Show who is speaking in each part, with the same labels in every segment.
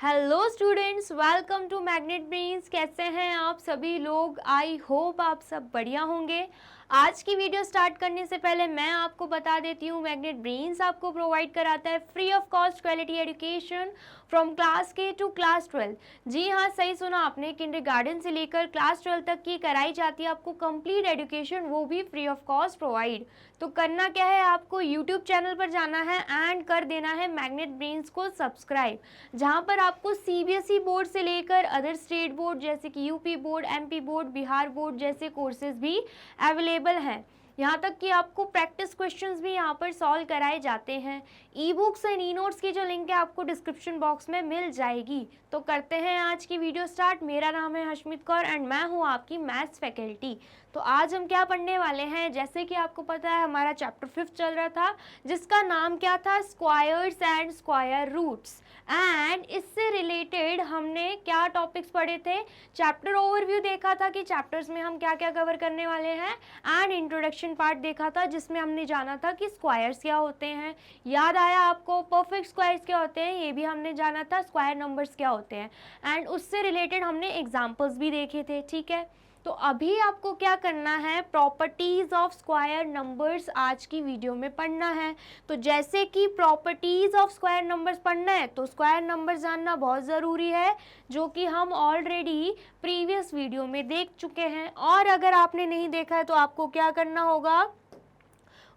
Speaker 1: Hello students, welcome to Magnet Brains. कैसे हैं आप सभी लोग? आई होप आप सब बढ़िया होंगे। आज की वीडियो स्टार्ट करने से पहले मैं आपको बता देती हूँ, मैग्नेट ब्रेन्स आपको प्रोवाइड कराता है free of cost quality education from class के टू क्लास 12। जी हाँ, सही सुना आपने, किंडरगार्टन से लेकर क्लास 12 तक की कराई जाती है आपको कंप्लीट एजुकेशन, वो भी फ्री ऑफ कॉस्ट प्रोवाइड। तो करना क्या है, आपको यूट्यूब चैनल पर जाना है एंड कर देना है मैग्नेट ब्रेन्स को सब्सक्राइब, जहाँ पर आपको सीबीएसई बोर्ड से लेकर अदर स्टेट बोर्ड जैसे कि UP board, MP board, Bihar board जैसे कोर्सेज भी अवेलेबल हैं। यहाँ तक कि आपको प्रैक्टिस क्वेश्चंस भी यहाँ पर सॉल्व कराए जाते हैं। E books and e notes की जो लिंक है आपको डिस्क्रिप्शन बॉक्स में मिल जाएगी। तो करते हैं आज की वीडियो स्टार्ट। मेरा नाम है हशमीत कौर एंड मैं हूँ आपकी मैथ्स फैकल्टी। तो आज हम क्या पढ़ने वाले हैं, जैसे कि आपको पता है हमारा चैप्टर 5 चल रहा था जिसका नाम क्या था, squares and square roots. And इससे रिलेटेड हमने क्या टॉपिक्स पढ़े थे, चैप्टर ओवरव्यू देखा था कि चैप्टर्स में हम क्या क्या कवर करने वाले हैं, एंड इंट्रोडक्शन पार्ट देखा था जिसमें हमने जाना था कि स्क्वायर्स क्या होते हैं। याद आया आपको? परफेक्ट स्क्वायर्स क्या होते हैं ये भी हमने जाना था, स्क्वायर नंबर्स क्या होते हैं, एंड उससे रिलेटेड हमने एग्जाम्पल्स भी देखे थे। ठीक है, तो अभी आपको क्या करना है, प्रॉपर्टीज ऑफ स्क्वायर नंबर्स आज की वीडियो में पढ़ना है। तो जैसे कि प्रॉपर्टीज ऑफ स्क्वायर नंबर्स पढ़ना है तो स्क्वायर नंबर्स जानना बहुत ज़रूरी है, जो कि हम ऑलरेडी प्रीवियस वीडियो में देख चुके हैं। और अगर आपने नहीं देखा है तो आपको क्या करना होगा,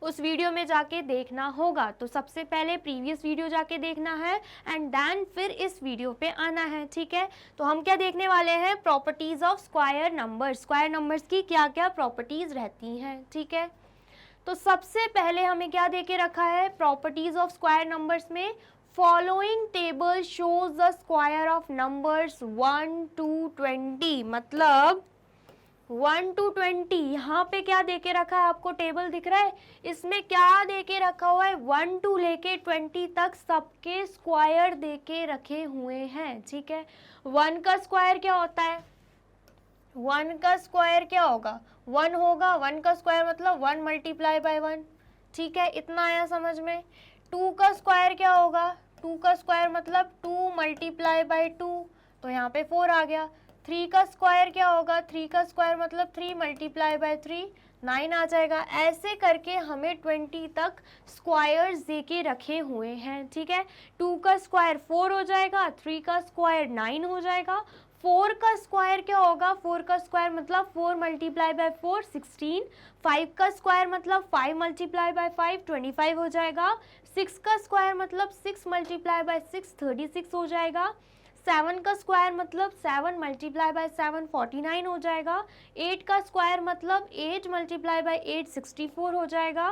Speaker 1: उस वीडियो में जाके देखना होगा। तो सबसे पहले प्रीवियस वीडियो जाके देखना है एंड देन फिर इस वीडियो पे आना है। ठीक है, तो हम क्या देखने वाले हैं, properties of square numbers. Square numbers की क्या क्या प्रॉपर्टीज रहती हैं। ठीक है, तो सबसे पहले हमें क्या दे के रखा है प्रॉपर्टीज ऑफ स्क्वायर नंबर्स में, following table shows the square of numbers 1 to 20। मतलब 1 to 20 यहाँ पे क्या देके रखा है, आपको टेबल दिख रहा है, इसमें क्या देके रखा हुआ है, 1 to लेके 20 तक सबके स्क्वायर देके रखे हुए हैं। ठीक है, 1 का स्क्वायर क्या होता है, 1 का स्क्वायर क्या होगा, 1 होगा। 1 का स्क्वायर मतलब 1 मल्टीप्लाई बाय 1। ठीक है, इतना आया समझ में। 2 का स्क्वायर क्या होगा, 2 का स्क्वायर मतलब 2 मल्टीप्लाई बाय 2, तो यहाँ पे 4 आ गया। 3 का स्क्वायर क्या होगा, 3 का स्क्वायर मतलब 3 मल्टीप्लाई बाय 3, 9 आ जाएगा। ऐसे करके हमें 20 तक स्क्वायर्स देके रखे हुए हैं। ठीक है, 2 का स्क्वायर 4 हो जाएगा, 3 का स्क्वायर 9 हो जाएगा। 4 का स्क्वायर क्या होगा, 4 का स्क्वायर मतलब 4 मल्टीप्लाई बाय 4 16। 5 का स्क्वायर मतलब 5 मल्टीप्लाई बाय 5 25 हो जाएगा। 6 का स्क्वायर मतलब 6 मल्टीप्लाई बाय 6 36 हो जाएगा। 7 का स्क्वायर मतलब 7 मल्टीप्लाई बाय 7 49 हो जाएगा। 8 का स्क्वायर मतलब 8 मल्टीप्लाई बाय 8 64 हो जाएगा।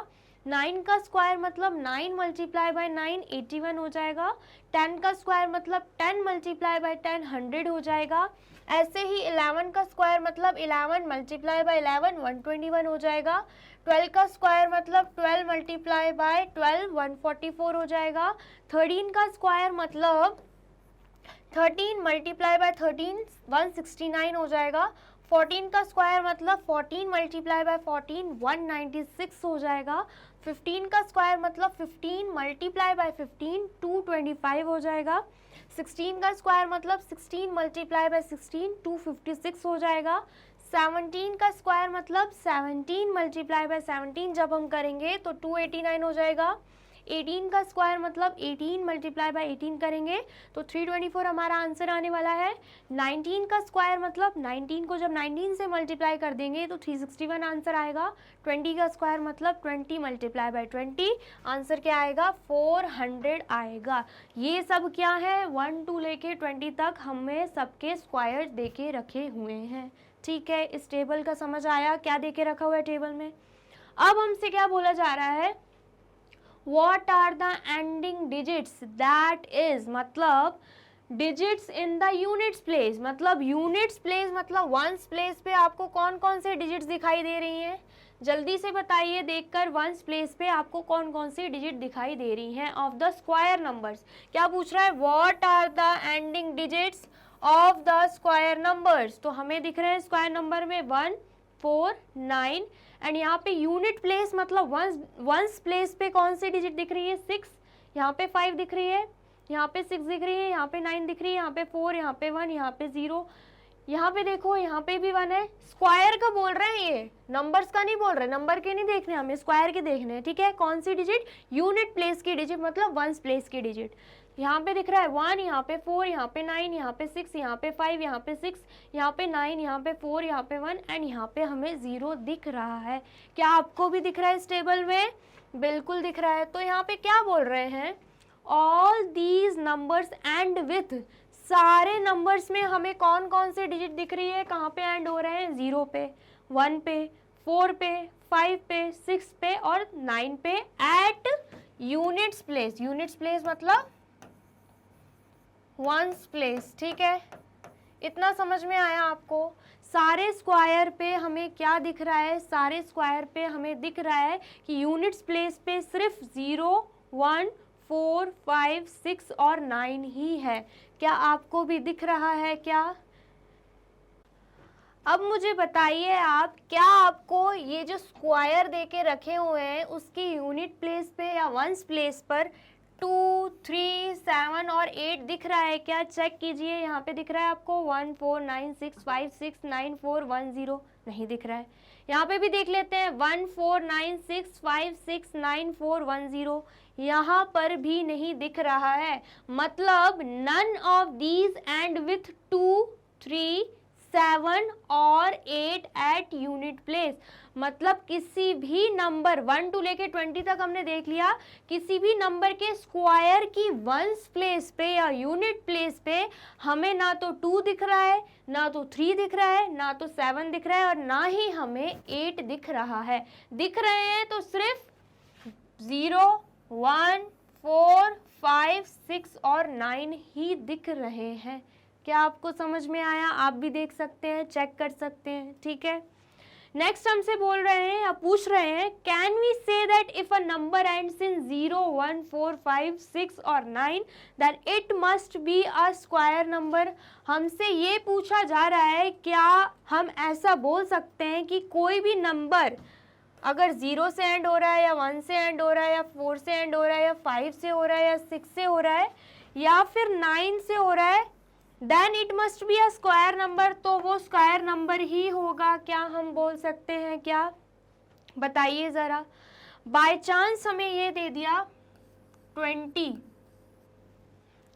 Speaker 1: 9 का स्क्वायर मतलब 9 मल्टीप्लाई बाय 9 81 हो जाएगा। 10 का स्क्वायर मतलब 10 मल्टीप्लाई बाय 10 100 हो जाएगा। ऐसे ही 11 का स्क्वायर मतलब 11 मल्टीप्लाई बाय 11 121 हो जाएगा। 12 का स्क्वायर मतलब 12 मल्टीप्लाई बाय 12 144 हो जाएगा। 13 का स्क्वायर मतलब 13 मल्टीप्लाई बाय 13 169 हो जाएगा। 14 का स्क्वायर मतलब 14 मल्टीप्लाई बाय 14 196 हो जाएगा। 15 का स्क्वायर मतलब 15 मल्टीप्लाई बाय 15 225 हो जाएगा। 16 का स्क्वायर मतलब 16 मल्टीप्लाई बाय 16 256 हो जाएगा। 17 का स्क्वायर मतलब 17 मल्टीप्लाई बाय 17 जब हम करेंगे तो 289 हो जाएगा। 18 का स्क्वायर मतलब 18 मल्टीप्लाई बाय 18 करेंगे तो 324 हमारा आंसर आने वाला है। 19 का स्क्वायर मतलब 19 को जब 19 से मल्टीप्लाई कर देंगे तो 361 आंसर आएगा। 20 का स्क्वायर मतलब 20 मल्टीप्लाई बाय 20, आंसर क्या आएगा, 400 आएगा। ये सब क्या है, 1 to लेके 20 तक हमें सबके स्क्वायर देके रखे हुए हैं। ठीक है, इस टेबल का समझ आया क्या देके रखा हुआ है टेबल में। अब हमसे क्या बोला जा रहा है, What are the ending digits, that is मतलब digits in the units place। मतलब units place मतलब ones place पे आपको कौन कौन से digits दिखाई दे रही हैं, जल्दी से बताइए देखकर। ones place पे आपको कौन कौन सी digit दिखाई दे रही हैं of the square numbers। क्या पूछ रहा है, what are the ending digits of the square numbers। तो हमें दिख रहे हैं स्क्वायर नंबर में 1 4 9 एंड यहाँ पे यूनिट प्लेस मतलब वंस प्लेस पे कौन सी डिजिट दिख रही है, 6, यहाँ पे 5 दिख रही है, यहाँ पे 6 दिख रही है, यहाँ पे 9 दिख रही है, यहाँ पे 4, यहाँ पे 1, यहाँ पे 0, यहाँ पे देखो यहाँ पे भी 1 है। स्क्वायर का बोल रहे हैं, ये नंबर्स का नहीं बोल रहे, नंबर के नहीं देखने हमें, स्क्वायर के देखने हैं, ठीक है। कौन सी डिजिट? यूनिट प्लेस की डिजिट, मतलब वंस प्लेस की डिजिट। यहाँ पे दिख रहा है 1, यहाँ पे 4, यहाँ पे 9, यहाँ पे 6, यहाँ पे 5, यहाँ पे 6, यहाँ पे 9, यहाँ पे 4, यहाँ पे 1 एंड यहाँ पे हमें 0 दिख रहा है। क्या आपको भी दिख रहा है इस टेबल में? बिल्कुल दिख रहा है। तो यहाँ पे क्या बोल रहे हैं? All these numbers and with, सारे नंबर्स में हमें कौन कौन से डिजिट दिख रही है, कहाँ पे एंड हो रहे हैं? 0 पे, 1 पे, 4 पे, 5 पे, 6 पे और 9 पे at units place. Units place मतलब वंस प्लेस, ठीक है। इतना समझ में आया आपको? सारे स्क्वायर पे हमें क्या दिख रहा है? सारे स्क्वायर पे हमें दिख रहा है कि यूनिट्स प्लेस पे सिर्फ 0, 1, 4, 5, 6 और 9 ही है। क्या आपको भी दिख रहा है क्या? अब मुझे बताइए आप, क्या आपको ये जो स्क्वायर देके रखे हुए हैं उसकी यूनिट प्लेस पे या वंस प्लेस पर 2, 3, 7 और 8 दिख रहा है क्या? चेक कीजिए, यहाँ पे दिख रहा है आपको 1, 4, 9, 6, 5, 6, 9, 4, 1, 0, नहीं दिख रहा है। यहाँ पे भी देख लेते हैं 1, 4, 9, 6, 5, 6, 9, 4, 1, 0, यहाँ पर भी नहीं दिख रहा है। मतलब none of these end with 2, 3, 7 और 8 एट यूनिट प्लेस। मतलब किसी भी नंबर 1 to लेके 20 तक हमने देख लिया, किसी भी नंबर के स्क्वायर की वंस प्लेस पे या यूनिट प्लेस पे हमें ना तो 2 दिख रहा है, ना तो 3 दिख रहा है, ना तो 7 दिख रहा है और ना ही हमें 8 दिख रहा है। दिख रहे हैं तो सिर्फ 0, 1, 4, 5, 6 और 9 ही दिख रहे हैं। क्या आपको समझ में आया? आप भी देख सकते हैं, चेक कर सकते हैं, ठीक है। नेक्स्ट हमसे बोल रहे हैं या पूछ रहे हैं, can we say that if a number ends in 0, 1, 4, 5, 6 और 9 then it must be a square number. हमसे ये पूछा जा रहा है, क्या हम ऐसा बोल सकते हैं कि कोई भी नंबर अगर 0 से एंड हो रहा है या 1 से एंड हो रहा है या 4 से एंड हो रहा है या 5 से हो रहा है या 6 से हो रहा है या फिर 9 से हो रहा है, then it must be a square number, तो वो स्क्वायर नंबर ही होगा? क्या हम बोल सकते हैं क्या? बताइए ज़रा। बाय चांस हमें ये दे दिया 20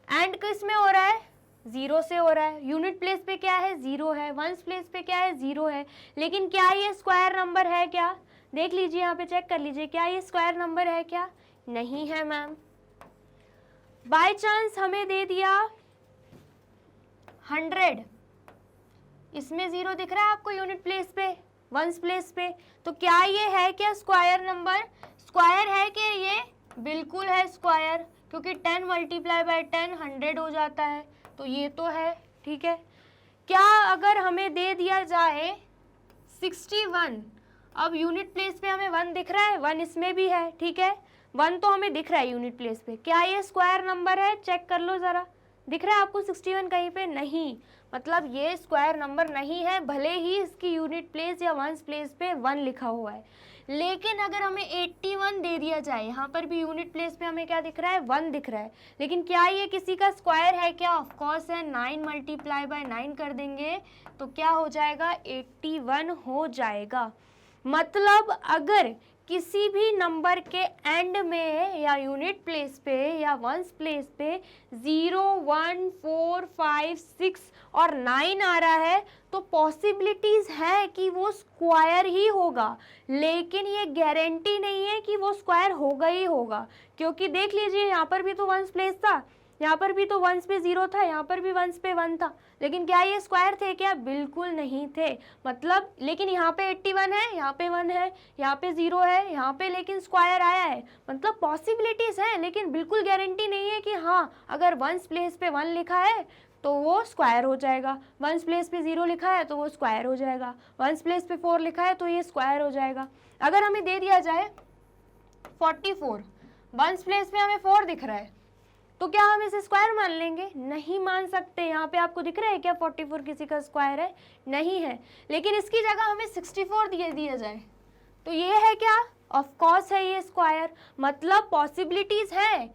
Speaker 1: एंड किस में हो रहा है? 0 से हो रहा है। यूनिट प्लेस पे क्या है? 0 है। वंस प्लेस पे क्या है? 0 है। लेकिन क्या ये स्क्वायर नंबर है क्या? देख लीजिए, यहाँ पे चेक कर लीजिए, क्या ये स्क्वायर नंबर है क्या? नहीं है मैम। बाय चांस हमें दे दिया 100, इसमें 0 दिख रहा है आपको यूनिट प्लेस पे, वंस प्लेस पे, तो क्या ये है क्या स्क्वायर नंबर? स्क्वायर है क्या ये? बिल्कुल है स्क्वायर, क्योंकि 10 मल्टीप्लाई बाय 10 100 हो जाता है, तो ये तो है, ठीक है। क्या अगर हमें दे दिया जाए 61, अब यूनिट प्लेस पे हमें 1 दिख रहा है, 1 इसमें भी है, ठीक है, 1 तो हमें दिख रहा है यूनिट प्लेस पे, क्या ये स्क्वायर नंबर है? चेक कर लो ज़रा, दिख रहा है आपको 61 कहीं पे? नहीं, मतलब ये स्क्वायर नंबर नहीं है, भले ही इसकी यूनिट प्लेस या वंस प्लेस पे 1 लिखा हुआ है। लेकिन अगर हमें 81 दे दिया जाए, यहाँ पर भी यूनिट प्लेस पे हमें क्या दिख रहा है? 1 दिख रहा है, लेकिन क्या ये किसी का स्क्वायर है क्या? ऑफ कोर्स है। 9 मल्टीप्लाई बाय 9 कर देंगे तो क्या हो जाएगा? 81 हो जाएगा। मतलब अगर किसी भी नंबर के एंड में या यूनिट प्लेस पे या वंस प्लेस पे 0, 1, 4, 5, 6 और 9 आ रहा है तो पॉसिबिलिटीज़ है कि वो स्क्वायर ही होगा, लेकिन ये गारंटी नहीं है कि वो स्क्वायर होगा ही होगा, क्योंकि देख लीजिए यहाँ पर भी तो वंस प्लेस था, यहाँ पर भी तो वंस पे 0 था, यहाँ पर भी वंस पे 1 था, लेकिन क्या ये स्क्वायर थे क्या? बिल्कुल नहीं थे। मतलब लेकिन यहाँ पे 81 है, यहाँ पे 1 है, यहाँ पे 0 है, यहाँ पे लेकिन स्क्वायर आया है। मतलब पॉसिबिलिटीज़ हैं, लेकिन बिल्कुल गारंटी नहीं है कि हाँ अगर वंस प्लेस पे 1 लिखा है तो वो स्क्वायर हो जाएगा, वंस प्लेस पे 0 लिखा है तो वो स्क्वायर हो जाएगा, वंस प्लेस पे 4 लिखा है तो ये स्क्वायर हो जाएगा। अगर हमें दे दिया जाए 44, वंस प्लेस पे हमें 4 दिख रहा है, तो क्या हम इसे स्क्वायर मान लेंगे? नहीं मान सकते। यहाँ पे आपको दिख रहा है क्या 44 किसी का स्क्वायर है? नहीं है। लेकिन इसकी जगह हमें 64 दिया जाए तो ये है क्या? ऑफ कोर्स है ये स्क्वायर। मतलब पॉसिबिलिटीज है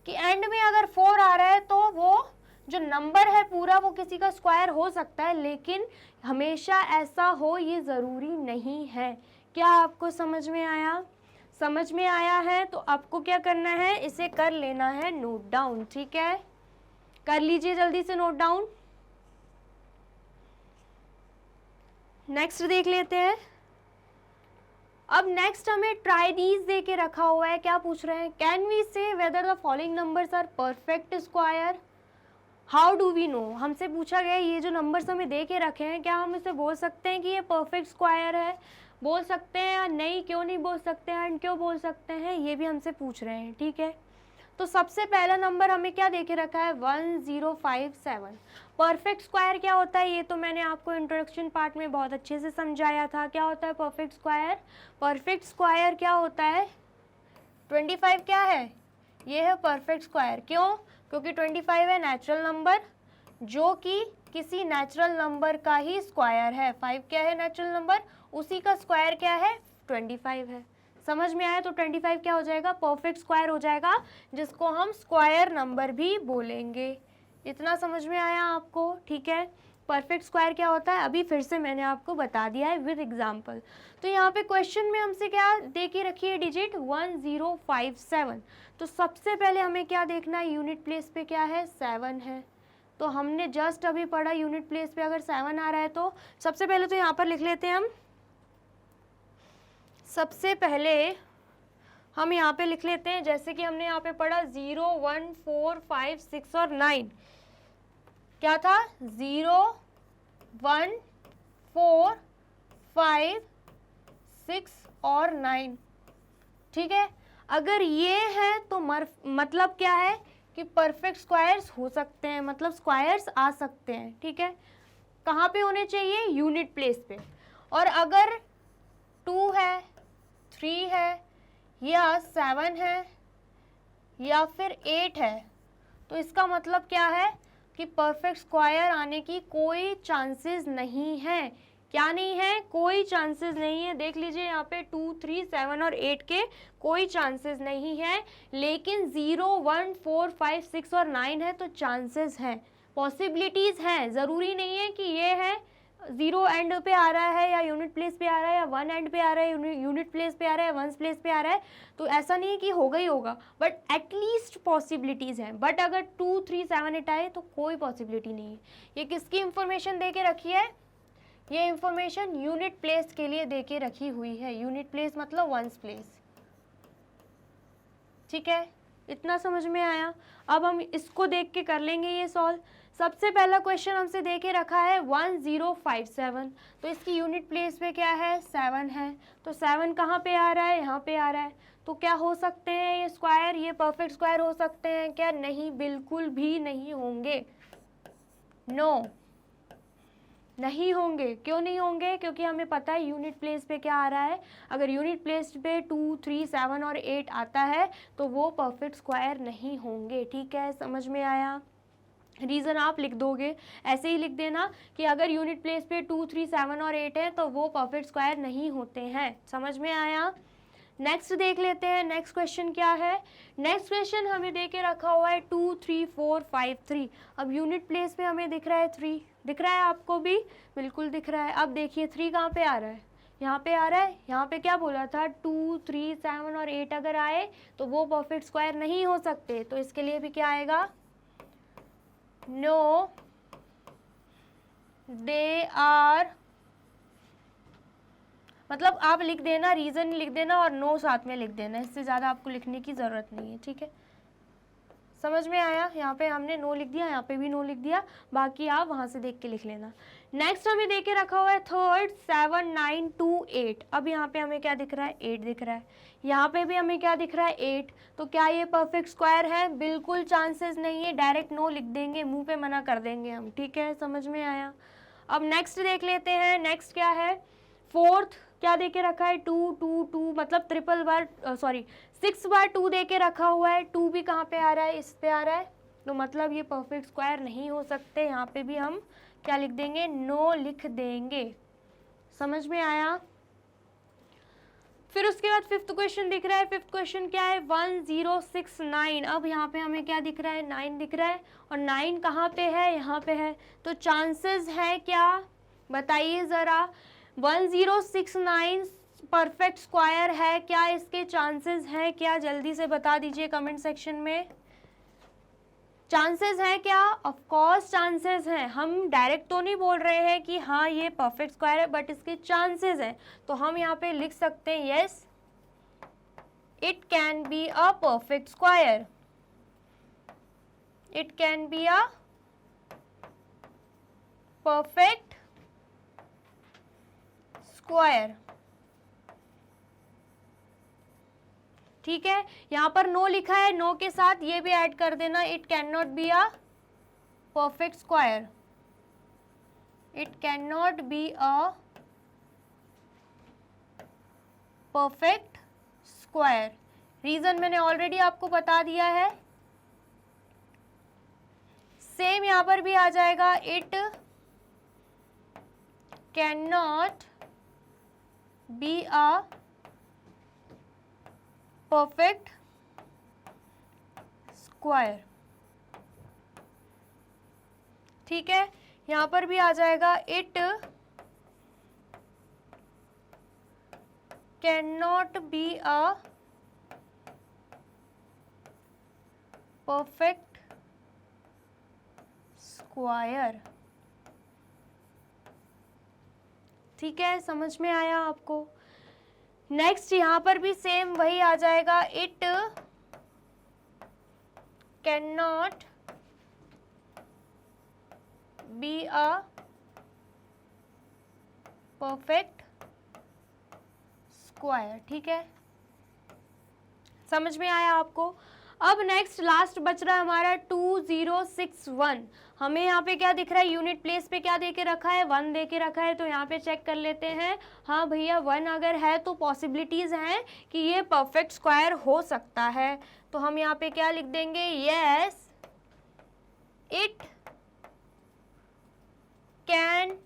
Speaker 1: कि एंड में अगर 4 आ रहा है तो वो जो नंबर है पूरा वो किसी का स्क्वायर हो सकता है, लेकिन हमेशा ऐसा हो ये ज़रूरी नहीं है। क्या आपको समझ में आया? समझ में आया है तो आपको क्या करना है, इसे कर लेना है नोट डाउन। ठीक है, कर लीजिए जल्दी से नोट डाउन। नेक्स्ट देख लेते हैं। अब नेक्स्ट हमें ट्राई दीज दे के रखा हुआ है। क्या पूछ रहे हैं, can we say whether the following numbers are perfect square, how do we know. हमसे पूछा गया ये जो नंबर्स हमें दे के रखे हैं क्या हम इसे बोल सकते हैं कि ये परफेक्ट स्क्वायर है, बोल सकते हैं या नहीं, क्यों नहीं बोल सकते हैं एंड क्यों बोल सकते हैं, ये भी हमसे पूछ रहे हैं। ठीक है, तो सबसे पहला नंबर हमें क्या देके रखा है 1057। परफेक्ट स्क्वायर क्या होता है ये तो मैंने आपको इंट्रोडक्शन पार्ट में बहुत अच्छे से समझाया था। क्या होता है परफेक्ट स्क्वायर? परफेक्ट स्क्वायर क्या होता है, 25 क्या है, ये है परफेक्ट स्क्वायर। क्यों? क्योंकि 25 है नेचुरल नंबर जो कि किसी नेचुरल नंबर का ही स्क्वायर है। 5 क्या है नेचुरल नंबर, उसी का स्क्वायर क्या है 25 है। समझ में आया? तो 25 क्या हो जाएगा, परफेक्ट स्क्वायर हो जाएगा, जिसको हम स्क्वायर नंबर भी बोलेंगे। इतना समझ में आया आपको? ठीक है, परफेक्ट स्क्वायर क्या होता है अभी फिर से मैंने आपको बता दिया है विद एग्जाम्पल। तो यहाँ पे क्वेश्चन में हमसे क्या दे के रखी है डिजिट 1057। तो सबसे पहले हमें क्या देखना है, यूनिट प्लेस पे क्या है 7 है। तो हमने जस्ट अभी पढ़ा यूनिट प्लेस पे अगर 7 आ रहा है तो सबसे पहले तो यहाँ पर लिख लेते हैं हम, सबसे पहले हम यहाँ पे लिख लेते हैं जैसे कि हमने यहाँ पे पढ़ा 0 1 4 5 6 और 9। क्या था 0 1 4 5 6 और 9। ठीक है, अगर ये है तो मतलब क्या है कि परफेक्ट स्क्वायर्स हो सकते हैं, मतलब स्क्वायर्स आ सकते हैं। ठीक है, कहाँ पे होने चाहिए, यूनिट प्लेस पे। और अगर 2 है 3 है या 7 है या फिर 8 है तो इसका मतलब क्या है कि परफेक्ट स्क्वायर आने की कोई चांसेस नहीं है। क्या नहीं है, कोई चांसेस नहीं है। देख लीजिए यहाँ पे 2 3 7 और 8 के कोई चांसेस नहीं है, लेकिन 0 1 4 5 6 और 9 है तो चांसेस हैं, पॉसिबिलिटीज़ हैं। ज़रूरी नहीं है कि ये है 0 एंड पे आ रहा है या यूनिट प्लेस पे आ रहा है या 1 एंड पे आ रहा है यूनिट प्लेस पे आ रहा है या 1 प्लेस पे आ रहा है, तो ऐसा नहीं है कि होगा ही होगा, बट एटलीस्ट पॉसिबिलिटीज़ हैं। बट अगर 2 3 7 8 आए तो कोई पॉसिबिलिटी नहीं है। ये किसकी इंफॉर्मेशन दे के रखी है, ये इंफॉर्मेशन यूनिट प्लेस के लिए दे के रखी हुई है। यूनिट प्लेस मतलब वंस प्लेस। ठीक है, इतना समझ में आया? अब हम इसको देख के कर लेंगे ये सॉल्व। सबसे पहला क्वेश्चन हमसे दे के रखा है 1057, तो इसकी यूनिट प्लेस पे क्या है 7 है। तो 7 कहाँ पे आ रहा है, यहाँ पे आ रहा है। तो क्या हो सकते हैं ये स्क्वायर, ये परफेक्ट स्क्वायर हो सकते हैं क्या? नहीं, बिल्कुल भी नहीं होंगे। नो, नहीं होंगे। क्यों नहीं होंगे? क्योंकि हमें पता है यूनिट प्लेस पे क्या आ रहा है। अगर यूनिट प्लेस पे 2 3 7 और 8 आता है तो वो परफेक्ट स्क्वायर नहीं होंगे। ठीक है, समझ में आया? रीज़न आप लिख दोगे, ऐसे ही लिख देना कि अगर यूनिट प्लेस पे 2 3 7 और 8 है तो वो परफेक्ट स्क्वायर नहीं होते हैं। समझ में आया? नेक्स्ट देख लेते हैं, नेक्स्ट क्वेश्चन क्या है। नेक्स्ट क्वेश्चन हमें दे के रखा हुआ है 2 3 4 5 3। अब यूनिट प्लेस पे हमें दिख रहा है 3, दिख रहा है आपको भी? बिल्कुल दिख रहा है। अब देखिए 3 कहाँ पे आ रहा है, यहाँ पे आ रहा है। यहाँ पे क्या बोला था 2 3 7 और 8 अगर आए तो वो परफेक्ट स्क्वायर नहीं हो सकते। तो इसके लिए भी क्या आएगा, नो दे आर, मतलब आप लिख देना, रीज़न लिख देना और नो साथ में लिख देना, इससे ज़्यादा आपको लिखने की ज़रूरत नहीं है। ठीक है, समझ में आया? यहाँ पे हमने नो लिख दिया, यहाँ पे भी नो लिख दिया, बाकी आप वहाँ से देख के लिख लेना। नेक्स्ट हमें देख के रखा हुआ है 3 7 9 2 8। अब यहाँ पे हमें क्या दिख रहा है 8 दिख रहा है, यहाँ पे भी हमें क्या दिख रहा है 8। तो क्या ये परफेक्ट स्क्वायर है? बिल्कुल चांसेस नहीं है, डायरेक्ट नो लिख देंगे, मुंह पे मना कर देंगे हम। ठीक है, समझ में आया? अब नेक्स्ट देख लेते हैं, नेक्स्ट क्या है, फोर्थ क्या दे के रखा है 2 2 2, मतलब 6 बार 2 दे के रखा हुआ है। 2 भी कहाँ पे आ रहा है, इस पे आ रहा है, तो मतलब ये परफेक्ट स्क्वायर नहीं हो सकते। यहाँ पे भी हम क्या लिख देंगे, नो लिख देंगे। समझ में आया? फिर उसके बाद फिफ्थ क्वेश्चन दिख रहा है। फिफ्थ क्वेश्चन क्या है, 1069। अब यहाँ पे हमें क्या दिख रहा है, 9 दिख रहा है, और 9 कहाँ पे है, यहाँ पे है। तो चांसेस है क्या, बताइए ज़रा। 1069 परफेक्ट स्क्वायर है क्या, इसके चांसेस हैं क्या, जल्दी से बता दीजिए कमेंट सेक्शन में। चांसेस हैं क्या, ऑफ कोर्स चांसेस हैं। हम डायरेक्ट तो नहीं बोल रहे हैं कि हाँ ये परफेक्ट स्क्वायर है, बट इसके चांसेस हैं। तो हम यहाँ पे लिख सकते हैं yes it can be a perfect square, it can be a perfect square. ठीक है, यहाँ पर नो लिखा है, नो के साथ ये भी ऐड कर देना, it can not be a perfect square, it can not be a perfect square. Reason मैंने ऑलरेडी आपको बता दिया है। सेम यहाँ पर भी आ जाएगा, it can not be a perfect square. ठीक है, यहां पर भी आ जाएगा, it can not be a perfect square. ठीक है, समझ में आया आपको। नेक्स्ट यहां पर भी सेम वही आ जाएगा, it can not be a perfect square. ठीक है, समझ में आया आपको। अब नेक्स्ट लास्ट बच रहा है हमारा 2061। हमें यहाँ पे क्या दिख रहा है, यूनिट प्लेस पे क्या दे के रखा है, 1 दे के रखा है। तो यहाँ पे चेक कर लेते हैं, हाँ भैया 1 अगर है तो पॉसिबिलिटीज़ हैं कि ये परफेक्ट स्क्वायर हो सकता है। तो हम यहाँ पे क्या लिख देंगे, yes it can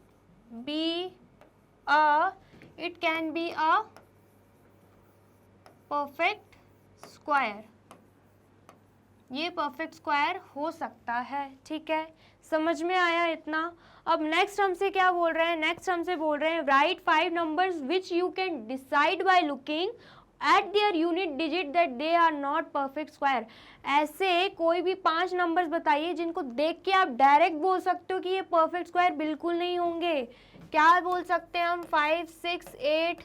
Speaker 1: be a perfect square, ये परफेक्ट स्क्वायर हो सकता है। ठीक है, समझ में आया इतना। अब नेक्स्ट हमसे क्या बोल रहे हैं, नेक्स्ट हमसे बोल रहे हैं write 5 numbers which you can decide by looking at their unit digit that they are not perfect square. ऐसे कोई भी 5 नंबर्स बताइए जिनको देख के आप डायरेक्ट बोल सकते हो कि ये परफेक्ट स्क्वायर बिल्कुल नहीं होंगे। क्या बोल सकते हैं हम, 5, 6, 8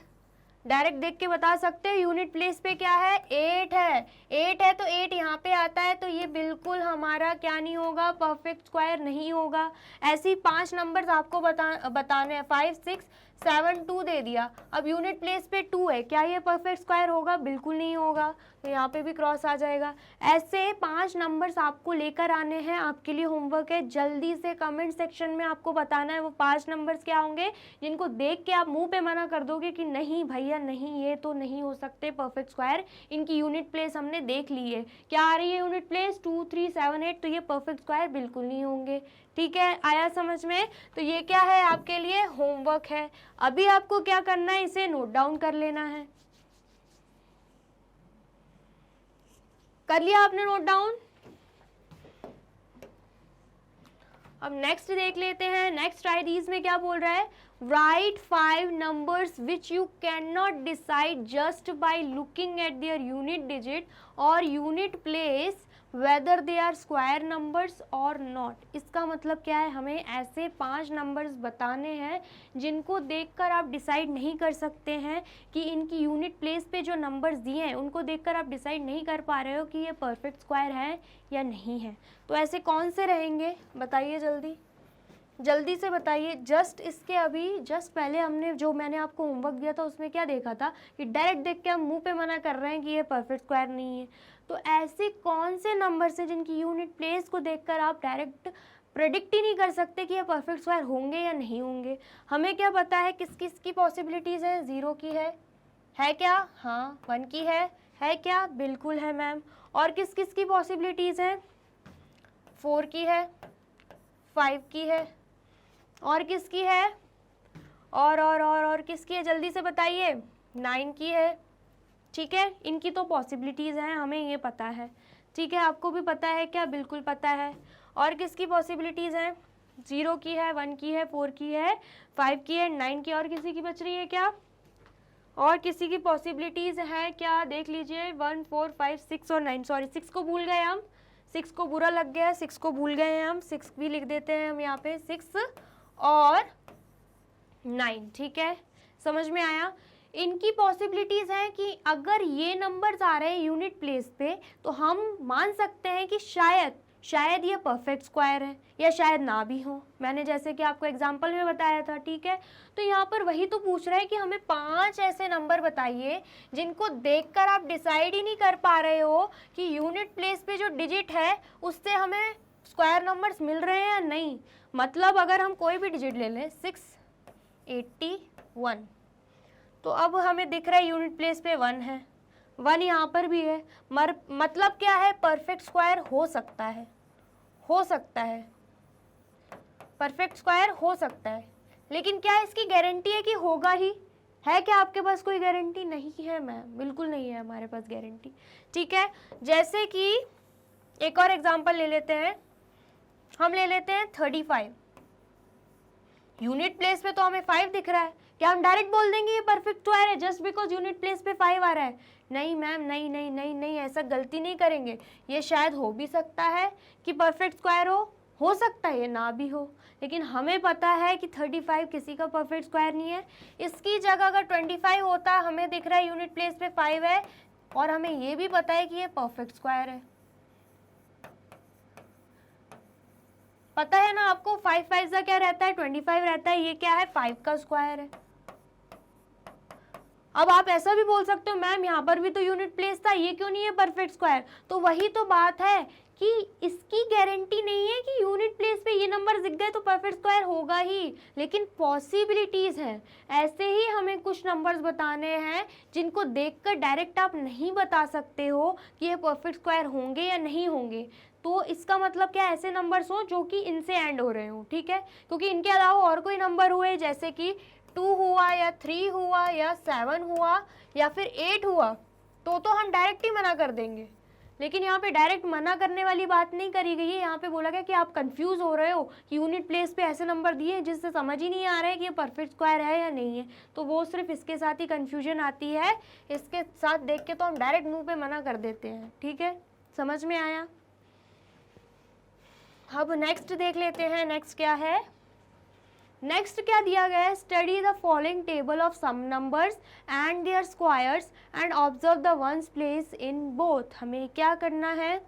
Speaker 1: डायरेक्ट देख के बता सकते हैं। यूनिट प्लेस पे क्या है, 8 है, 8 है तो 8 यहाँ पे आता है, तो ये बिल्कुल हमारा क्या नहीं होगा, परफेक्ट स्क्वायर नहीं होगा। ऐसी 5 नंबर्स आपको बताने हैं, 5, 6, 7, 2 दे दिया। अब यूनिट प्लेस पे 2 है, क्या ये परफेक्ट स्क्वायर होगा, बिल्कुल नहीं होगा। तो यहाँ पे भी क्रॉस आ जाएगा। ऐसे 5 नंबर्स आपको लेकर आने हैं, आपके लिए होमवर्क है। जल्दी से कमेंट सेक्शन में आपको बताना है वो 5 नंबर्स क्या होंगे जिनको देख के आप मुंह पे मना कर दोगे कि नहीं भैया नहीं, ये तो नहीं हो सकते परफेक्ट स्क्वायर, इनकी यूनिट प्लेस हमने देख ली है। क्या आ रही है यूनिट प्लेस, 2, 3, 7, 8, तो ये परफेक्ट स्क्वायर बिल्कुल नहीं होंगे। ठीक है, आया समझ में। तो ये क्या है, आपके लिए होमवर्क है। अभी आपको क्या करना है, इसे नोट डाउन कर लेना है। कर लिया आपने नोट डाउन। अब नेक्स्ट देख लेते हैं। नेक्स्ट आईडीज में क्या बोल रहा है, right 5 numbers which you can not decide just by looking at their unit digit और unit place whether they are square numbers और नॉट। इसका मतलब क्या है, हमें ऐसे 5 नंबर्स बताने हैं जिनको देखकर आप डिसाइड नहीं कर सकते हैं कि इनकी यूनिट प्लेस पे जो नंबर्स दिए हैं उनको देखकर आप डिसाइड नहीं कर पा रहे हो कि ये परफेक्ट स्क्वायर है या नहीं है। तो ऐसे कौन से रहेंगे, बताइए जल्दी से बताइए। जस्ट इसके अभी जस्ट पहले हमने जो मैंने आपको होमवर्क दिया था उसमें क्या देखा था कि डायरेक्ट देख के हम मुंह पे मना कर रहे हैं कि ये परफेक्ट स्क्वायर नहीं है। तो ऐसे कौन से नंबर्स हैं जिनकी यूनिट प्लेस को देखकर आप डायरेक्ट प्रेडिक्ट ही नहीं कर सकते कि ये परफेक्ट स्क्वायर होंगे या नहीं होंगे। हमें क्या पता है किस किस की पॉसिबिलिटीज़ है, 0 की है क्या, हाँ 1 की है क्या, बिल्कुल है मैम। और किस किस की पॉसिबिलिटीज़ है, 4 की है, 5 की है, और किसकी है, और किसकी है, जल्दी से बताइए, 9 की है, ठीक है, इनकी तो पॉसिबिलिटीज़ हैं, हमें ये पता है, ठीक है। आपको भी पता है क्या? बिल्कुल पता है। और किसकी पॉसिबिलिटीज़ हैं? 0 की है, 1 की है, 4 की है, 5 की है, 9 की, और किसी की बच रही है क्या? और किसी की पॉसिबिलिटीज़ है क्या? देख लीजिए, 1, 4, 5, 6 और 9। सॉरी, 6 को भूल गए हम, 6 को बुरा लग गया, 6 को भूल गए हैं हम, 6 भी लिख देते हैं हम यहाँ पे, 6 और 9, ठीक है। समझ में आया? इनकी पॉसिबिलिटीज़ हैं कि अगर ये नंबर्स आ रहे हैं यूनिट प्लेस पे, तो हम मान सकते हैं कि शायद ये परफेक्ट स्क्वायर है, या शायद ना भी हो। मैंने जैसे कि आपको एग्जांपल में बताया था, ठीक है। तो यहाँ पर वही तो पूछ रहा है कि हमें 5 ऐसे नंबर बताइए जिनको देखकर आप डिसाइड ही नहीं कर पा रहे हो कि यूनिट प्लेस पे जो डिजिट है उससे हमें स्क्वायर नंबर्स मिल रहे हैं या नहीं। मतलब अगर हम कोई भी डिजिट ले लें, 681, तो अब हमें दिख रहा है यूनिट प्लेस पे 1 है, 1 यहाँ पर भी है। मतलब क्या है? परफेक्ट स्क्वायर हो सकता है, परफेक्ट स्क्वायर हो सकता है। लेकिन क्या इसकी गारंटी है कि होगा ही? है क्या आपके पास कोई गारंटी? नहीं है मैम, बिल्कुल नहीं है हमारे पास गारंटी, ठीक है। जैसे कि एक और एग्जांपल ले लेते हैं, हम ले लेते हैं 35। यूनिट प्लेस पे तो हमें 5 दिख रहा है, क्या हम डायरेक्ट बोल देंगे ये परफेक्ट स्क्वायर है जस्ट बिकॉज यूनिट प्लेस पे 5 आ रहा है? नहीं मैम, नहीं नहीं नहीं नहीं, ऐसा गलती नहीं करेंगे। ये शायद हो भी सकता है कि परफेक्ट स्क्वायर हो सकता है ये ना भी हो, लेकिन हमें पता है कि 35 किसी का परफेक्ट स्क्वायर नहीं है। इसकी जगह अगर 25 होता, हमें दिख रहा है यूनिट प्लेस पे 5 है, और हमें ये भी पता है कि ये परफेक्ट स्क्वायर है। पता है ना आपको, 5 5 का क्या रहता है? 25 रहता है। ये क्या है? 5 का स्क्वायर है। अब आप ऐसा भी बोल सकते हो, मैम यहाँ पर भी तो यूनिट प्लेस था, ये क्यों नहीं है परफेक्ट स्क्वायर? तो वही तो बात है कि इसकी गारंटी नहीं है कि यूनिट प्लेस पे ये नंबर दिख गए तो परफेक्ट स्क्वायर होगा ही, लेकिन पॉसिबिलिटीज़ हैं। ऐसे ही हमें कुछ नंबर्स बताने हैं जिनको देखकर डायरेक्ट आप नहीं बता सकते हो कि ये परफेक्ट स्क्वायर होंगे या नहीं होंगे। तो इसका मतलब क्या, ऐसे नंबर्स हो जो कि इनसे एंड हो रहे हो, ठीक है। क्योंकि इनके अलावा और कोई नंबर हुए, जैसे कि 2 हुआ या 3 हुआ या 7 हुआ या फिर 8 हुआ, तो हम डायरेक्ट ही मना कर देंगे। लेकिन यहाँ पे डायरेक्ट मना करने वाली बात नहीं करी गई है। यहाँ पे बोला गया कि आप कंफ्यूज हो रहे हो कि यूनिट प्लेस पे ऐसे नंबर दिए हैं जिससे समझ ही नहीं आ रहा है कि ये परफेक्ट स्क्वायर है या नहीं है, तो वो सिर्फ इसके साथ ही कंफ्यूजन आती है। इसके साथ देख के तो हम डायरेक्ट मुंह पे मना कर देते हैं, ठीक है। समझ में आया? अब नेक्स्ट देख लेते हैं, नेक्स्ट क्या है। नेक्स्ट क्या दिया गया है? Study the following table of some numbers and their squares and observe the ones place in both. हमें क्या करना है?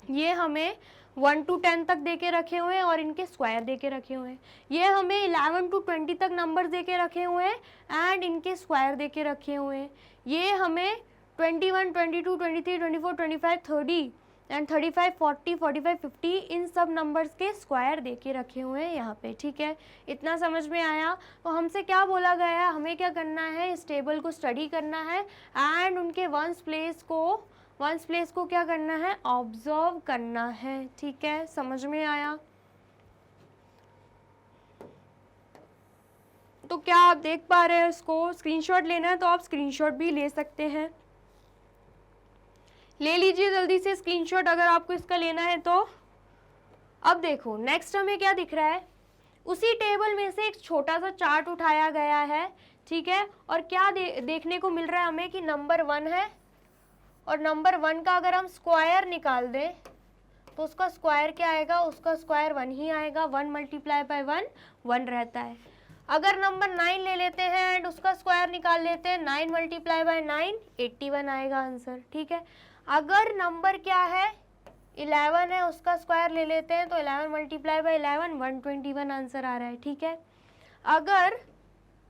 Speaker 1: ये हमें 1 to 10 तक दे के रखे हुए हैं और इनके स्क्वायर दे के रखे हुए हैं। ये हमें 11 to 20 तक नंबर दे के रखे हुए हैं एंड इनके स्क्वायर दे के रखे हुए हैं। ये हमें 21, 22, 23, 24, 25, 30 एंड 35, 40, 45, 50 इन सब नंबर्स के स्क्वायर दे के रखे हुए हैं यहाँ पे, ठीक है। इतना समझ में आया? तो हमसे क्या बोला गया है? हमें क्या करना है? इस टेबल को स्टडी करना है एंड उनके वंस प्लेस को क्या करना है? ऑब्जर्व करना है, ठीक है। समझ में आया? तो क्या आप देख पा रहे हैं इसको? स्क्रीनशॉट लेना है तो आप स्क्रीनशॉट भी ले सकते हैं, ले लीजिए जल्दी से स्क्रीनशॉट अगर आपको इसका लेना है तो। अब देखो नेक्स्ट हमें क्या दिख रहा है? उसी टेबल में से एक छोटा सा चार्ट उठाया गया है, ठीक है। और क्या देखने को मिल रहा है हमें कि नंबर 1 है, और नंबर 1 का अगर हम स्क्वायर निकाल दें तो उसका स्क्वायर क्या आएगा? उसका स्क्वायर 1 ही आएगा। 1 मल्टीप्लाई बाय 1 1 रहता है। अगर नंबर 9 ले लेते हैं एंड उसका स्क्वायर निकाल लेते हैं, 9 मल्टीप्लाई बाय 9 81 आएगा आंसर, ठीक है। अगर नंबर क्या है? 11 है, उसका स्क्वायर ले लेते हैं तो 11 मल्टीप्लाई बाय 11 121 आंसर आ रहा है, ठीक है। अगर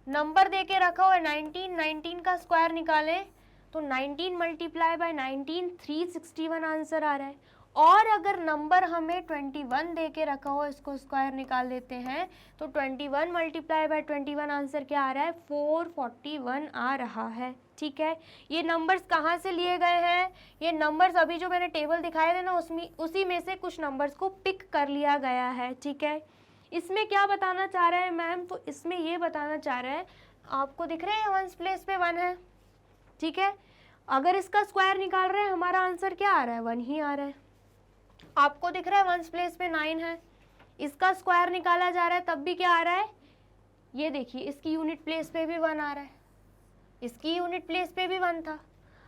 Speaker 1: नंबर दे के रखा हुआ है 19 का स्क्वायर निकालें तो 19 मल्टीप्लाई बाय 19 361 आंसर आ रहा है। और अगर नंबर हमें 21 दे के रखा हो, इसको स्क्वायर निकाल लेते हैं तो 21 मल्टीप्लाई बाय 21 आंसर क्या आ रहा है? 441 आ रहा है, ठीक है। ये नंबर्स कहाँ से लिए गए हैं? ये नंबर्स अभी जो मैंने टेबल दिखाए थे ना, उसी में से कुछ नंबर्स को पिक कर लिया गया है, ठीक है। इसमें क्या बताना चाह रहे हैं मैम? तो इसमें ये बताना चाह रहे हैं, आपको दिख रहा है वंस प्लेस पे 1 है, ठीक है। अगर इसका स्क्वायर निकाल रहे हैं हमारा आंसर क्या आ रहा है, 1 ही आ रहा है। आपको दिख रहा है वंस प्लेस पे 9 है, इसका स्क्वायर निकाला जा रहा है तब भी क्या आ रहा है, ये देखिए इसकी यूनिट प्लेस पे भी 1 आ रहा है, इसकी यूनिट प्लेस पे भी 1 था।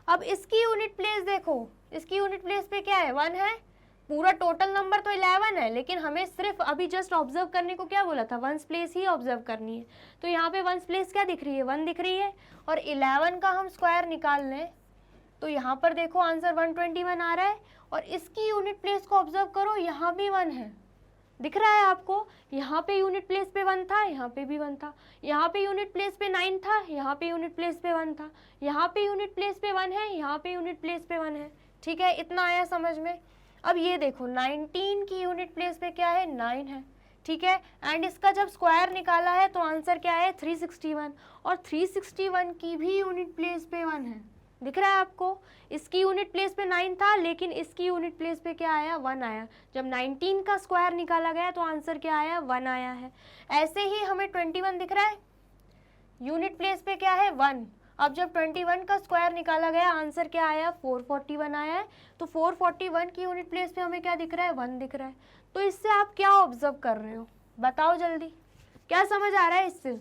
Speaker 1: अब इसकी यूनिट प्लेस देखो, इसकी यूनिट प्लेस पे क्या है, 1 है। पूरा टोटल नंबर तो 11 है, लेकिन हमें सिर्फ अभी जस्ट ऑब्जर्व करने को क्या बोला था, वंस प्लेस ही ऑब्जर्व करनी है। तो यहाँ पे वंस प्लेस क्या दिख रही है, 1 दिख रही है। और 11 का हम स्क्वायर निकाल लें तो यहाँ पर देखो आंसर 121 आ रहा है। और इसकी यूनिट प्लेस को ऑब्जर्व करो, यहाँ भी 1 है, दिख रहा है आपको। यहाँ पे यूनिट प्लेस पे 1 था, यहाँ पे भी 1 था। यहाँ पे यूनिट प्लेस पे 9 था, यहाँ पे यूनिट प्लेस पे 1 था। यहाँ पे यूनिट प्लेस पे 1 है, यहाँ पे यूनिट प्लेस पे 1 है। ठीक है, इतना आया समझ में। अब ये देखो 19 की यूनिट प्लेस पे क्या है, 9 है। ठीक है, एंड इसका जब स्क्वायर निकाला है तो आंसर क्या है, 361। और 361 की भी यूनिट प्लेस पे 1 है, दिख रहा है आपको। इसकी यूनिट प्लेस पे 9 था, लेकिन इसकी यूनिट प्लेस पे क्या आया, 1 आया। जब 19 का स्क्वायर निकाला गया तो आंसर क्या आया, 1 आया है। ऐसे ही हमें 21 दिख रहा है, यूनिट प्लेस पे क्या है, 1। अब जब 21 का स्क्वायर निकाला गया आंसर क्या आया, 441 आया है। तो 441 की यूनिट प्लेस पे हमें क्या दिख रहा है, 1 दिख रहा है। तो इससे आप क्या ऑब्जर्व कर रहे हो, बताओ जल्दी, क्या समझ आ रहा है इससे।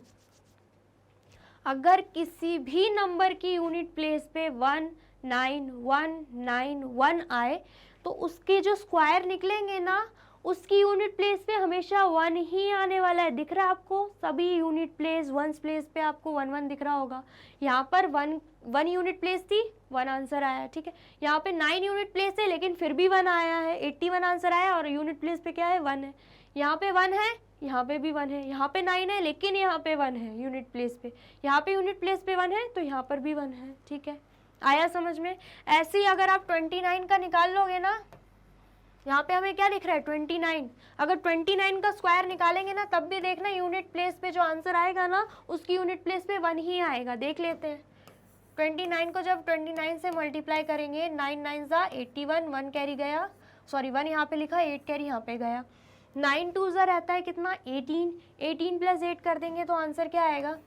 Speaker 1: अगर किसी भी नंबर की यूनिट प्लेस पे 19191 आए तो उसके जो स्क्वायर निकलेंगे ना, उसकी यूनिट प्लेस पे हमेशा 1 ही आने वाला है। दिख रहा है आपको, सभी यूनिट प्लेस वंस प्लेस पे आपको 1 1 दिख रहा होगा। यहाँ पर 1 यूनिट प्लेस थी, 1 आंसर आया। ठीक है, यहाँ पे 9 यूनिट प्लेस है लेकिन फिर भी 1 आया है, 81 आंसर आया। और यूनिट प्लेस पे क्या है, 1 है। यहाँ पे 1 है, यहाँ पे भी 1 है। यहाँ पे 9 है लेकिन यहाँ पे 1 है यूनिट प्लेस पे। यहाँ पे यूनिट प्लेस पे 1 है तो यहाँ पर भी 1 है। ठीक है, आया समझ में। ऐसे ही अगर आप 29 का निकाल लोगे ना, यहाँ पे हमें क्या दिख रहा है, 29। अगर 29 का स्क्वायर निकालेंगे ना तब भी देखना यूनिट प्लेस पे जो आंसर आएगा ना, उसकी यूनिट प्लेस पे 1 ही आएगा। देख लेते हैं, 29 को जब 29 से मल्टीप्लाई करेंगे, 9 9 ज़ा 81, 1 कैरी गया, सॉरी 1 यहाँ पे लिखा, 8 कैरी यहाँ पे गया। 9 2 ज़ा रहता है कितना, 18, 18 प्लस 8 कर देंगे तो आंसर क्या आएगा,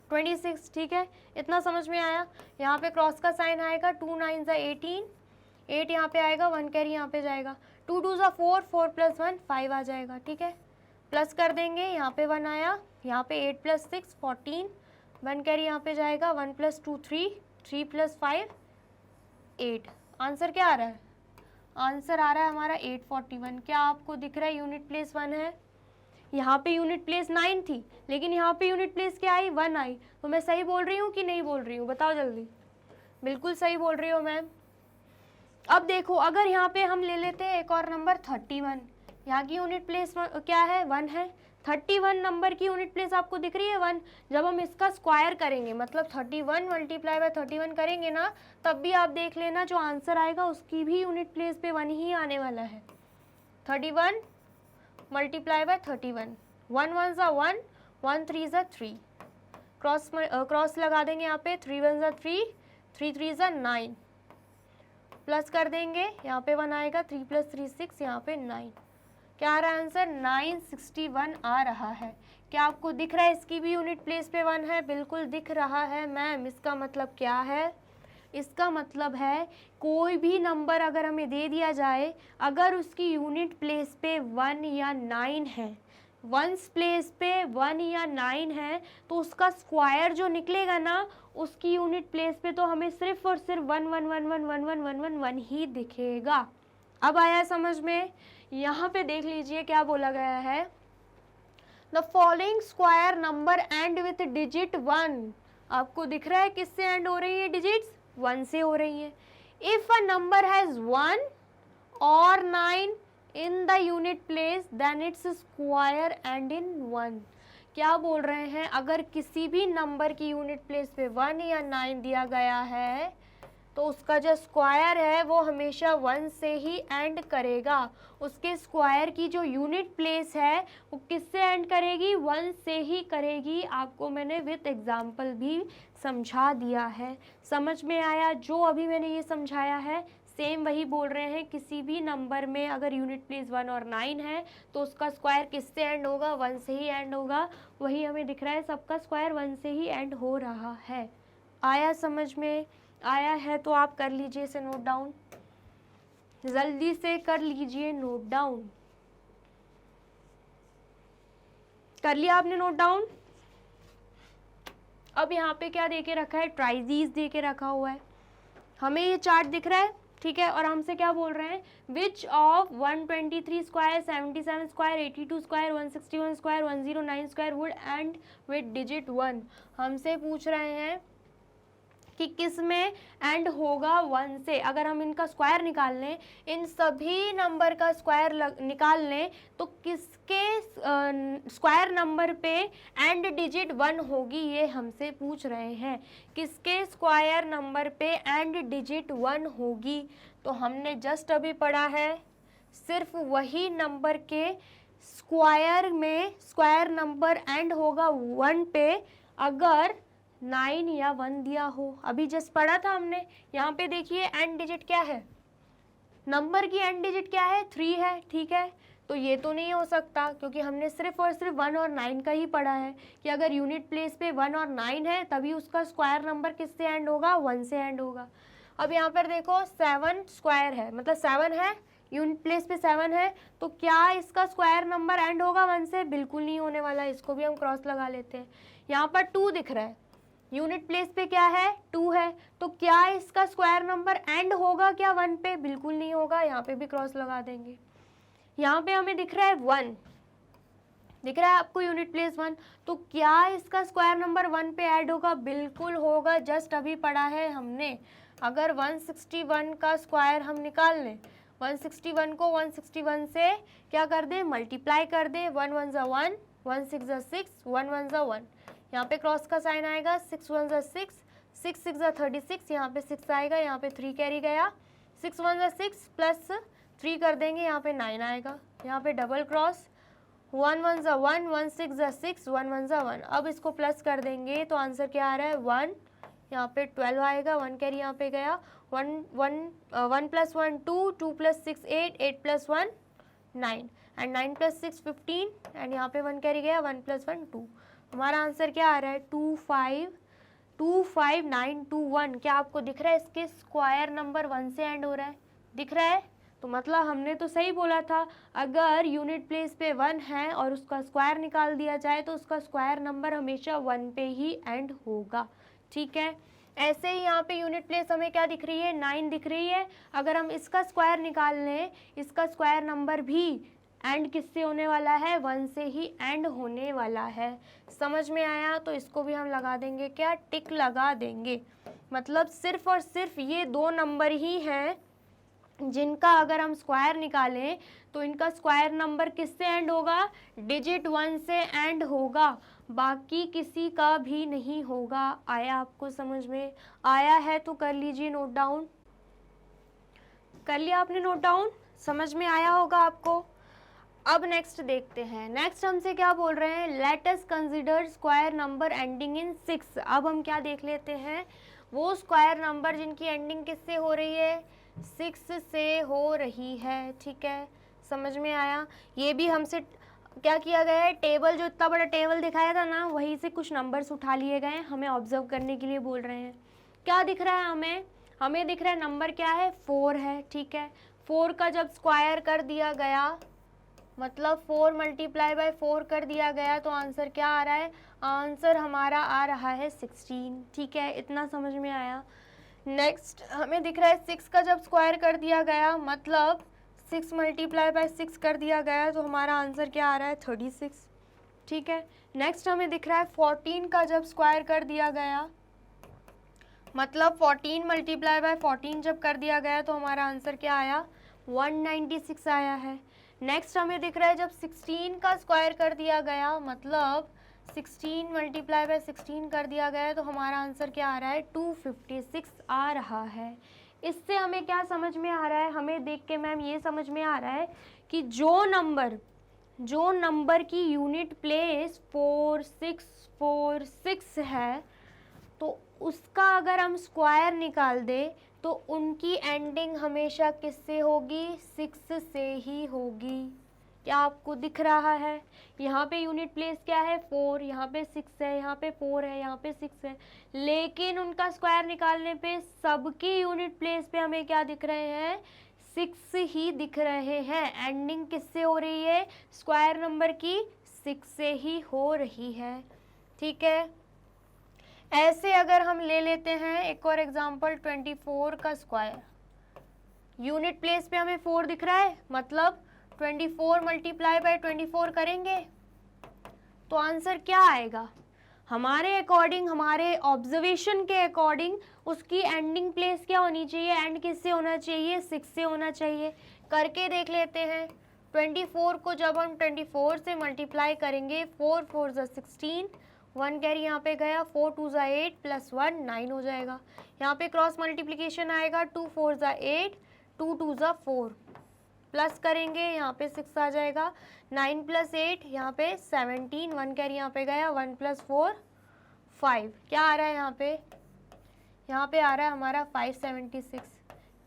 Speaker 1: 26। ठीक है, इतना समझ में आया। यहाँ पे क्रॉस का साइन आएगा, 2 9 ज़ा 18, 8 यहाँ पे आएगा, 1 कैरी यहाँ पे जाएगा, 2 2 ज़ा 4, 4 प्लस 1 5 आ जाएगा। ठीक है, प्लस कर देंगे, यहाँ पे 1 आया, यहाँ पे 8 प्लस 6 14, 1 कैरी यहाँ पे जाएगा, 1 प्लस 2 3, 3 प्लस 5 8। आंसर क्या आ रहा है, आंसर आ रहा है हमारा 841। क्या आपको दिख रहा है यूनिट प्लेस 1 है। यहाँ पे यूनिट प्लेस 9 थी लेकिन यहाँ पे यूनिट प्लेस क्या आई, 1 आई। तो मैं सही बोल रही हूँ कि नहीं बोल रही हूँ, बताओ जल्दी। बिल्कुल सही बोल रही हो मैम। अब देखो अगर यहाँ पे हम ले लेते हैं एक और नंबर 31, यहाँ की यूनिट प्लेस क्या है, 1 है। 31 नंबर की यूनिट प्लेस आपको दिख रही है 1। जब हम इसका स्क्वायर करेंगे, मतलब 31 मल्टीप्लाई बाय 31 करेंगे ना, तब भी आप देख लेना जो आंसर आएगा उसकी भी यूनिट प्लेस पे 1 ही आने वाला है। 31 मल्टीप्लाई बाय 31, 1 1 ज़ा 1, 1 3 ज़ा 3, क्रॉस लगा देंगे यहाँ पे, 3 1 ज़ा 3, 3 3 ज़ा 9, प्लस कर देंगे, यहाँ पे 1 आएगा, 3 प्लस 3 6, यहाँ पे 9। क्या आ रहा है आंसर, 961 आ रहा है। क्या आपको दिख रहा है इसकी भी यूनिट प्लेस पे 1 है, बिल्कुल दिख रहा है मैम। इसका मतलब क्या है, इसका मतलब है कोई भी नंबर अगर हमें दे दिया जाए, अगर उसकी यूनिट प्लेस पे 1 या 9 है, वंस प्लेस पे 1 या 9 है, तो उसका स्क्वायर जो निकलेगा ना, उसकी यूनिट प्लेस पे तो हमें सिर्फ और सिर्फ 1 1 1 1 1 1 1 1 1 ही दिखेगा। अब आया समझ में। यहाँ पे देख लीजिए क्या बोला गया है, the following square number and with digit 1। आपको दिख रहा है किससे एंड हो रही है डिजिट्स, 1 से हो रही है। इफ अ नंबर हैज 1 और 9 in the unit place then its square end in 1। क्या बोल रहे हैं, अगर किसी भी नंबर की यूनिट प्लेस पे 1 या 9 दिया गया है तो उसका जो स्क्वायर है वो हमेशा 1 से ही एंड करेगा। उसके स्क्वायर की जो यूनिट प्लेस है वो किससे एंड करेगी, 1 से ही करेगी। आपको मैंने विथ एग्जाम्पल भी समझा दिया है, समझ में आया। जो अभी मैंने ये समझाया है सेम वही बोल रहे हैं। किसी भी नंबर में अगर यूनिट प्लेस 1 और 9 है तो उसका स्क्वायर किससे एंड होगा, 1 से ही एंड होगा। वही हमें दिख रहा है, सबका स्क्वायर 1 से ही एंड हो रहा है। आया समझ में। आया है तो आप कर लीजिए इसे नोट डाउन, जल्दी से कर लीजिए नोट डाउन। कर लिया आपने नोट डाउन? अब यहाँ पे क्या दे के रखा है, ट्राइजीज दे के रखा हुआ है, हमें ये चार्ट दिख रहा है, ठीक है। और हमसे क्या बोल रहे हैं, which of 123 square, 77 square, 82 square, 161 square, 109 square would and with digit 1। हमसे पूछ रहे हैं कि किस में एंड होगा 1 से। अगर हम इनका स्क्वायर निकाल लें, इन सभी नंबर का स्क्वायर निकाल लें, तो किसके स्क्वायर नंबर पे एंड डिजिट 1 होगी, ये हमसे पूछ रहे हैं। किसके स्क्वायर नंबर पे एंड डिजिट 1 होगी? तो हमने जस्ट अभी पढ़ा है, सिर्फ वही नंबर के स्क्वायर में स्क्वायर नंबर एंड होगा 1 पे अगर 9 या 1 दिया हो। अभी जस्ट पढ़ा था हमने। यहाँ पे देखिए एंड डिजिट क्या है, नंबर की एंड डिजिट क्या है, 3 है, ठीक है। तो ये तो नहीं हो सकता, क्योंकि हमने सिर्फ और सिर्फ 1 और 9 का ही पढ़ा है कि अगर यूनिट प्लेस पे 1 और 9 है तभी उसका स्क्वायर नंबर किससे एंड होगा, 1 से एंड होगा। अब यहाँ पर देखो 7 स्क्वायर है, मतलब 7 है, यूनिट प्लेस पे 7 है, तो क्या इसका स्क्वायर नंबर एंड होगा 1 से? बिल्कुल नहीं होने वाला, इसको भी हम क्रॉस लगा लेते हैं। यहाँ पर 2 दिख रहा है, यूनिट प्लेस पे क्या है, 2 है, तो क्या इसका स्क्वायर नंबर एंड होगा क्या 1 पे? बिल्कुल नहीं होगा, यहाँ पे भी क्रॉस लगा देंगे। यहाँ पे हमें दिख रहा है 1, दिख रहा है आपको यूनिट प्लेस 1, तो क्या इसका स्क्वायर नंबर 1 पे ऐड होगा? बिल्कुल होगा, जस्ट अभी पढ़ा है हमने। अगर 161 का स्क्वायर हम निकाल लें, 161 को 161 से क्या कर दें, मल्टीप्लाई कर दें, 1 1 ज़ा 1, 1 6 ज़ा 6, 1 1 ज़ा 1, यहाँ पे क्रॉस का साइन आएगा, 6 1 ज़ा 6, 6 6 ज़ा 36, यहाँ पे 6 आएगा, यहाँ पे 3 कैरी गया, 6 1 ज़ा 6 प्लस 3 कर देंगे, यहाँ पे 9 आएगा, यहाँ पे डबल क्रॉस, 1 1 ज़ा 1, 1 6 ज़ा 6, 1 1 ज़ा 1। अब इसको प्लस कर देंगे तो आंसर क्या आ रहा है, 1, यहाँ पे 12 आएगा, 1 कैरी यहाँ पे गया, 1 plus 1 2, 2 plus 6 8, 8 plus 1 9 and 9 plus 6 15 and यहाँ पे 1 कैरी गया, 1 प्लस 1 2। हमारा आंसर क्या आ रहा है, 25921। क्या आपको दिख रहा है इसके स्क्वायर नंबर 1 से एंड हो रहा है, दिख रहा है? तो मतलब हमने तो सही बोला था, अगर यूनिट प्लेस पे 1 है और उसका स्क्वायर निकाल दिया जाए तो उसका स्क्वायर नंबर हमेशा 1 पे ही एंड होगा, ठीक है। ऐसे ही यहाँ पे यूनिट प्लेस हमें क्या दिख रही है, 9 दिख रही है। अगर हम इसका स्क्वायर निकाल लें, इसका स्क्वायर नंबर भी एंड किससे होने वाला है, 1 से ही एंड होने वाला है। समझ में आया? तो इसको भी हम लगा देंगे, क्या टिक लगा देंगे। मतलब सिर्फ और सिर्फ ये 2 नंबर ही हैं जिनका अगर हम स्क्वायर निकालें तो इनका स्क्वायर नंबर किससे एंड होगा, डिजिट 1 से एंड होगा, बाकी किसी का भी नहीं होगा। आया आपको समझ में? आया है तो कर लीजिए नोट डाउन। कर लिया आपने नोट डाउन? समझ में आया होगा आपको। अब नेक्स्ट देखते हैं, नेक्स्ट हमसे क्या बोल रहे हैं, let us consider square number ending in 6। अब हम क्या देख लेते हैं, वो स्क्वायर नंबर जिनकी एंडिंग किससे हो रही है, 6 से हो रही है, ठीक है। समझ में आया? ये भी हमसे क्या किया गया है, टेबल जो इतना बड़ा टेबल दिखाया था ना, वहीं से कुछ नंबर्स उठा लिए गए हैं, हमें ऑब्जर्व करने के लिए बोल रहे हैं। क्या दिख रहा है हमें, हमें दिख रहा है नंबर क्या है, 4 है, ठीक है। 4 का जब स्क्वायर कर दिया गया, मतलब 4 मल्टीप्लाई बाय 4 कर दिया गया, तो आंसर क्या आ रहा है, आंसर हमारा आ रहा है 16, ठीक है। इतना समझ में आया? नेक्स्ट हमें दिख रहा है 6 का जब स्क्वायर कर दिया गया, मतलब 6 मल्टीप्लाई बाय 6 कर दिया गया, तो हमारा आंसर क्या आ रहा है, 36, ठीक है। नेक्स्ट हमें दिख रहा है 14 का जब स्क्वायर कर दिया गया, मतलब 14 मल्टीप्लाई बाय 14 जब कर दिया गया, तो हमारा आंसर क्या आया, 196 आया है। नेक्स्ट हमें दिख रहा है जब 16 का स्क्वायर कर दिया गया, मतलब 16 मल्टीप्लाई बाय 16 कर दिया गया, तो हमारा आंसर क्या आ रहा है, 256 आ रहा है। इससे हमें क्या समझ में आ रहा है, हमें देख के मैम ये समझ में आ रहा है कि जो नंबर की यूनिट प्लेस 4646 है, तो उसका अगर हम स्क्वायर निकाल दें तो उनकी एंडिंग हमेशा किससे होगी, 6 से ही होगी, क्या आपको दिख रहा है? यहाँ पे यूनिट प्लेस क्या है 4, यहाँ पे 6 है, यहाँ पे 4 है, यहाँ पे 6 है, लेकिन उनका स्क्वायर निकालने पे सबकी यूनिट प्लेस पे हमें क्या दिख रहे हैं? 6 ही दिख रहे हैं। एंडिंग किससे हो रही है? स्क्वायर नंबर की 6 से ही हो रही है। ठीक है, ऐसे अगर हम ले लेते हैं एक और एग्जांपल 24 का स्क्वायर, यूनिट प्लेस पे हमें 4 दिख रहा है, मतलब 24 मल्टीप्लाई बाय 24 करेंगे तो आंसर क्या आएगा? हमारे अकॉर्डिंग, हमारे ऑब्जर्वेशन के अकॉर्डिंग उसकी एंडिंग प्लेस क्या होनी चाहिए? एंड किससे होना चाहिए? 6 से होना चाहिए। करके देख लेते हैं। 24 को जब हम 24 से मल्टीप्लाई करेंगे, 4 4 ज़ा 16, 1 कैरी यहाँ पे गया, 4 2 ज़ा 8 प्लस 1 9 हो जाएगा। यहाँ पे क्रॉस मल्टीप्लिकेशन आएगा, 2 4 ज़ा 8, 2 2 ज़ा 4, प्लस करेंगे यहाँ पे 6 आ जाएगा, 9 प्लस 8 यहाँ पे 17, 1 कैरी यहाँ पे गया, 1 प्लस 4 5, क्या आ रहा है यहाँ पे? यहाँ पे आ रहा है हमारा 576।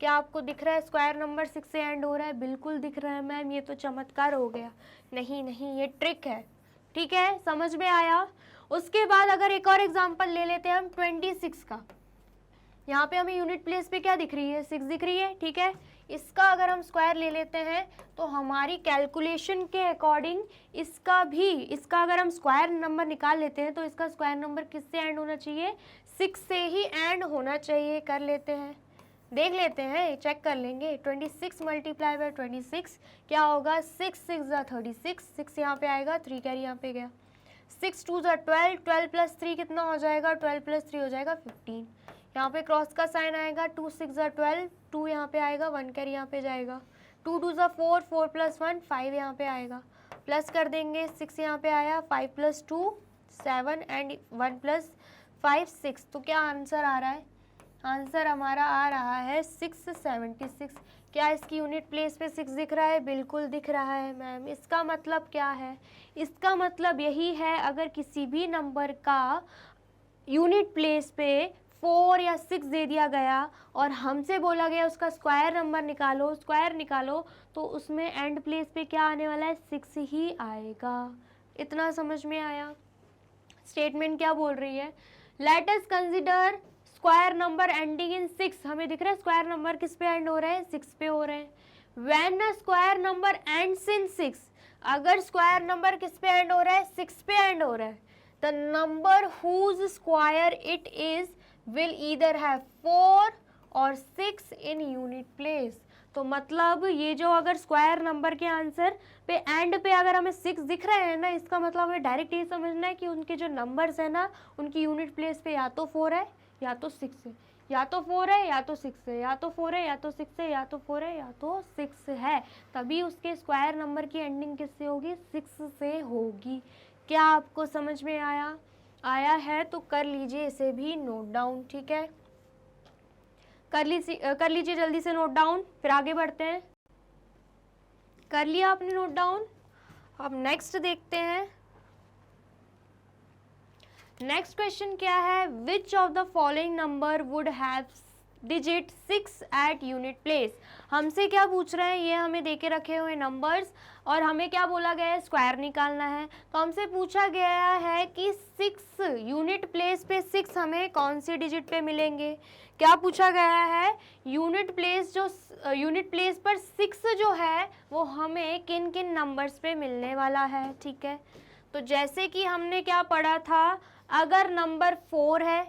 Speaker 1: क्या आपको दिख रहा है स्क्वायर नंबर 6 से एंड हो रहा है? बिल्कुल दिख रहा है मैम, ये तो चमत्कार हो गया। नहीं नहीं, ये ट्रिक है। ठीक है, समझ में आया? उसके बाद अगर एक और एग्जांपल ले लेते हैं हम 26 का। यहाँ पे हमें यूनिट प्लेस पे क्या दिख रही है? 6 दिख रही है। ठीक है, इसका अगर हम स्क्वायर ले लेते हैं तो हमारी कैलकुलेशन के अकॉर्डिंग इसका अगर हम स्क्वायर नंबर निकाल लेते हैं तो इसका स्क्वायर नंबर किससे एंड होना चाहिए? 6 से ही एंड होना चाहिए। कर लेते हैं, देख लेते हैं, चेक कर लेंगे। 26 मल्टीप्लाई बाय 26 क्या होगा? 6 6 ज़ा 36, 6 यहाँ पे आएगा, 3 कैरी यहाँ पे गया, 6 2 ज़ा 12, 12 प्लस 3 कितना हो जाएगा? 12 प्लस 3 हो जाएगा 15। यहाँ पे क्रॉस का साइन आएगा, 2 6 ज़ा 12, 2 यहाँ पे आएगा, 1 कैरी यहाँ पे जाएगा, 2 2 ज़ा 4, 4 प्लस 1 5 यहाँ पे आएगा, प्लस कर देंगे, 6 यहाँ पे आया, 5 प्लस 2 7 एंड 1 प्लस 5 6। तो क्या आंसर आ रहा है? आंसर हमारा आ रहा है 676। क्या इसकी यूनिट प्लेस पे 6 दिख रहा है? बिल्कुल दिख रहा है मैम। इसका मतलब क्या है? इसका मतलब यही है, अगर किसी भी नंबर का यूनिट प्लेस पे 4 या 6 दे दिया गया और हमसे बोला गया उसका स्क्वायर नंबर निकालो, स्क्वायर निकालो, तो उसमें एंड प्लेस पे क्या आने वाला है? 6 ही आएगा। इतना समझ में आया? स्टेटमेंट क्या बोल रही है? Let us consider square number ending in 6। हमें दिख रहा है स्क्वायर नंबर किस पे एंड हो रहे हैं? 6 पे हो रहे हैं। When a square number ends इन 6, अगर स्क्वायर नंबर किस पे एंड हो रहा है? 6 पे एंड हो रहा है, the number whose square it is will either have 4 और 6 in unit place। तो मतलब ये जो अगर स्क्वायर नंबर के आंसर पे एंड पे अगर हमें 6 दिख रहे हैं ना, इसका मतलब हमें डायरेक्ट ये समझना है कि उनके जो नंबर्स है ना, उनकी यूनिट प्लेस पे या तो 4 है या तो 6 है, या तो 4 है या तो 6 है, या तो 4 है या तो 6 है, या तो 4 है या तो 6 है, तभी उसके स्क्वायर नंबर की एंडिंग किससे होगी? 6 से होगी। क्या आपको समझ में आया है? तो कर लीजिए इसे भी नोट डाउन। ठीक है, कर लीजिए जल्दी से नोट डाउन, फिर आगे बढ़ते हैं। कर लिया आपने नोट डाउन? अब नेक्स्ट देखते हैं। नेक्स्ट क्वेश्चन क्या है? Which of the following number would have digit 6 at unit place. हमसे क्या पूछ रहे हैं? ये हमें देके रखे हुए नंबर्स और हमें क्या बोला गया है? स्क्वायर निकालना है। तो हमसे पूछा गया है कि 6 यूनिट प्लेस पे 6 हमें कौन सी डिजिट पे मिलेंगे? क्या पूछा गया है? यूनिट प्लेस पर 6 जो है वो हमें किन किन नंबर्स पे मिलने वाला है। ठीक है, तो जैसे कि हमने क्या पढ़ा था, अगर नंबर 4 है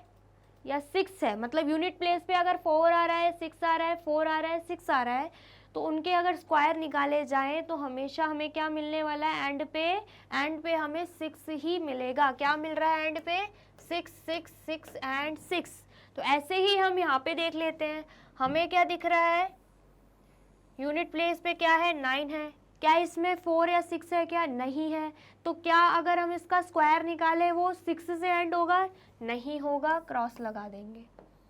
Speaker 1: या 6 है, मतलब यूनिट प्लेस पे अगर 4 आ रहा है, 6 आ रहा है, 4 आ रहा है, 6 आ रहा है, तो उनके अगर स्क्वायर निकाले जाएं तो हमेशा हमें क्या मिलने वाला है? एंड पे हमें 6 ही मिलेगा। क्या मिल रहा है एंड पे? 6 6 6 एंड 6। तो ऐसे ही हम यहाँ पे देख लेते हैं, हमें क्या दिख रहा है? यूनिट प्लेस पे क्या है? 9 है। क्या इसमें 4 या 6 है? क्या नहीं है। तो क्या अगर हम इसका स्क्वायर निकाले वो 6 से एंड होगा? नहीं होगा, क्रॉस लगा देंगे।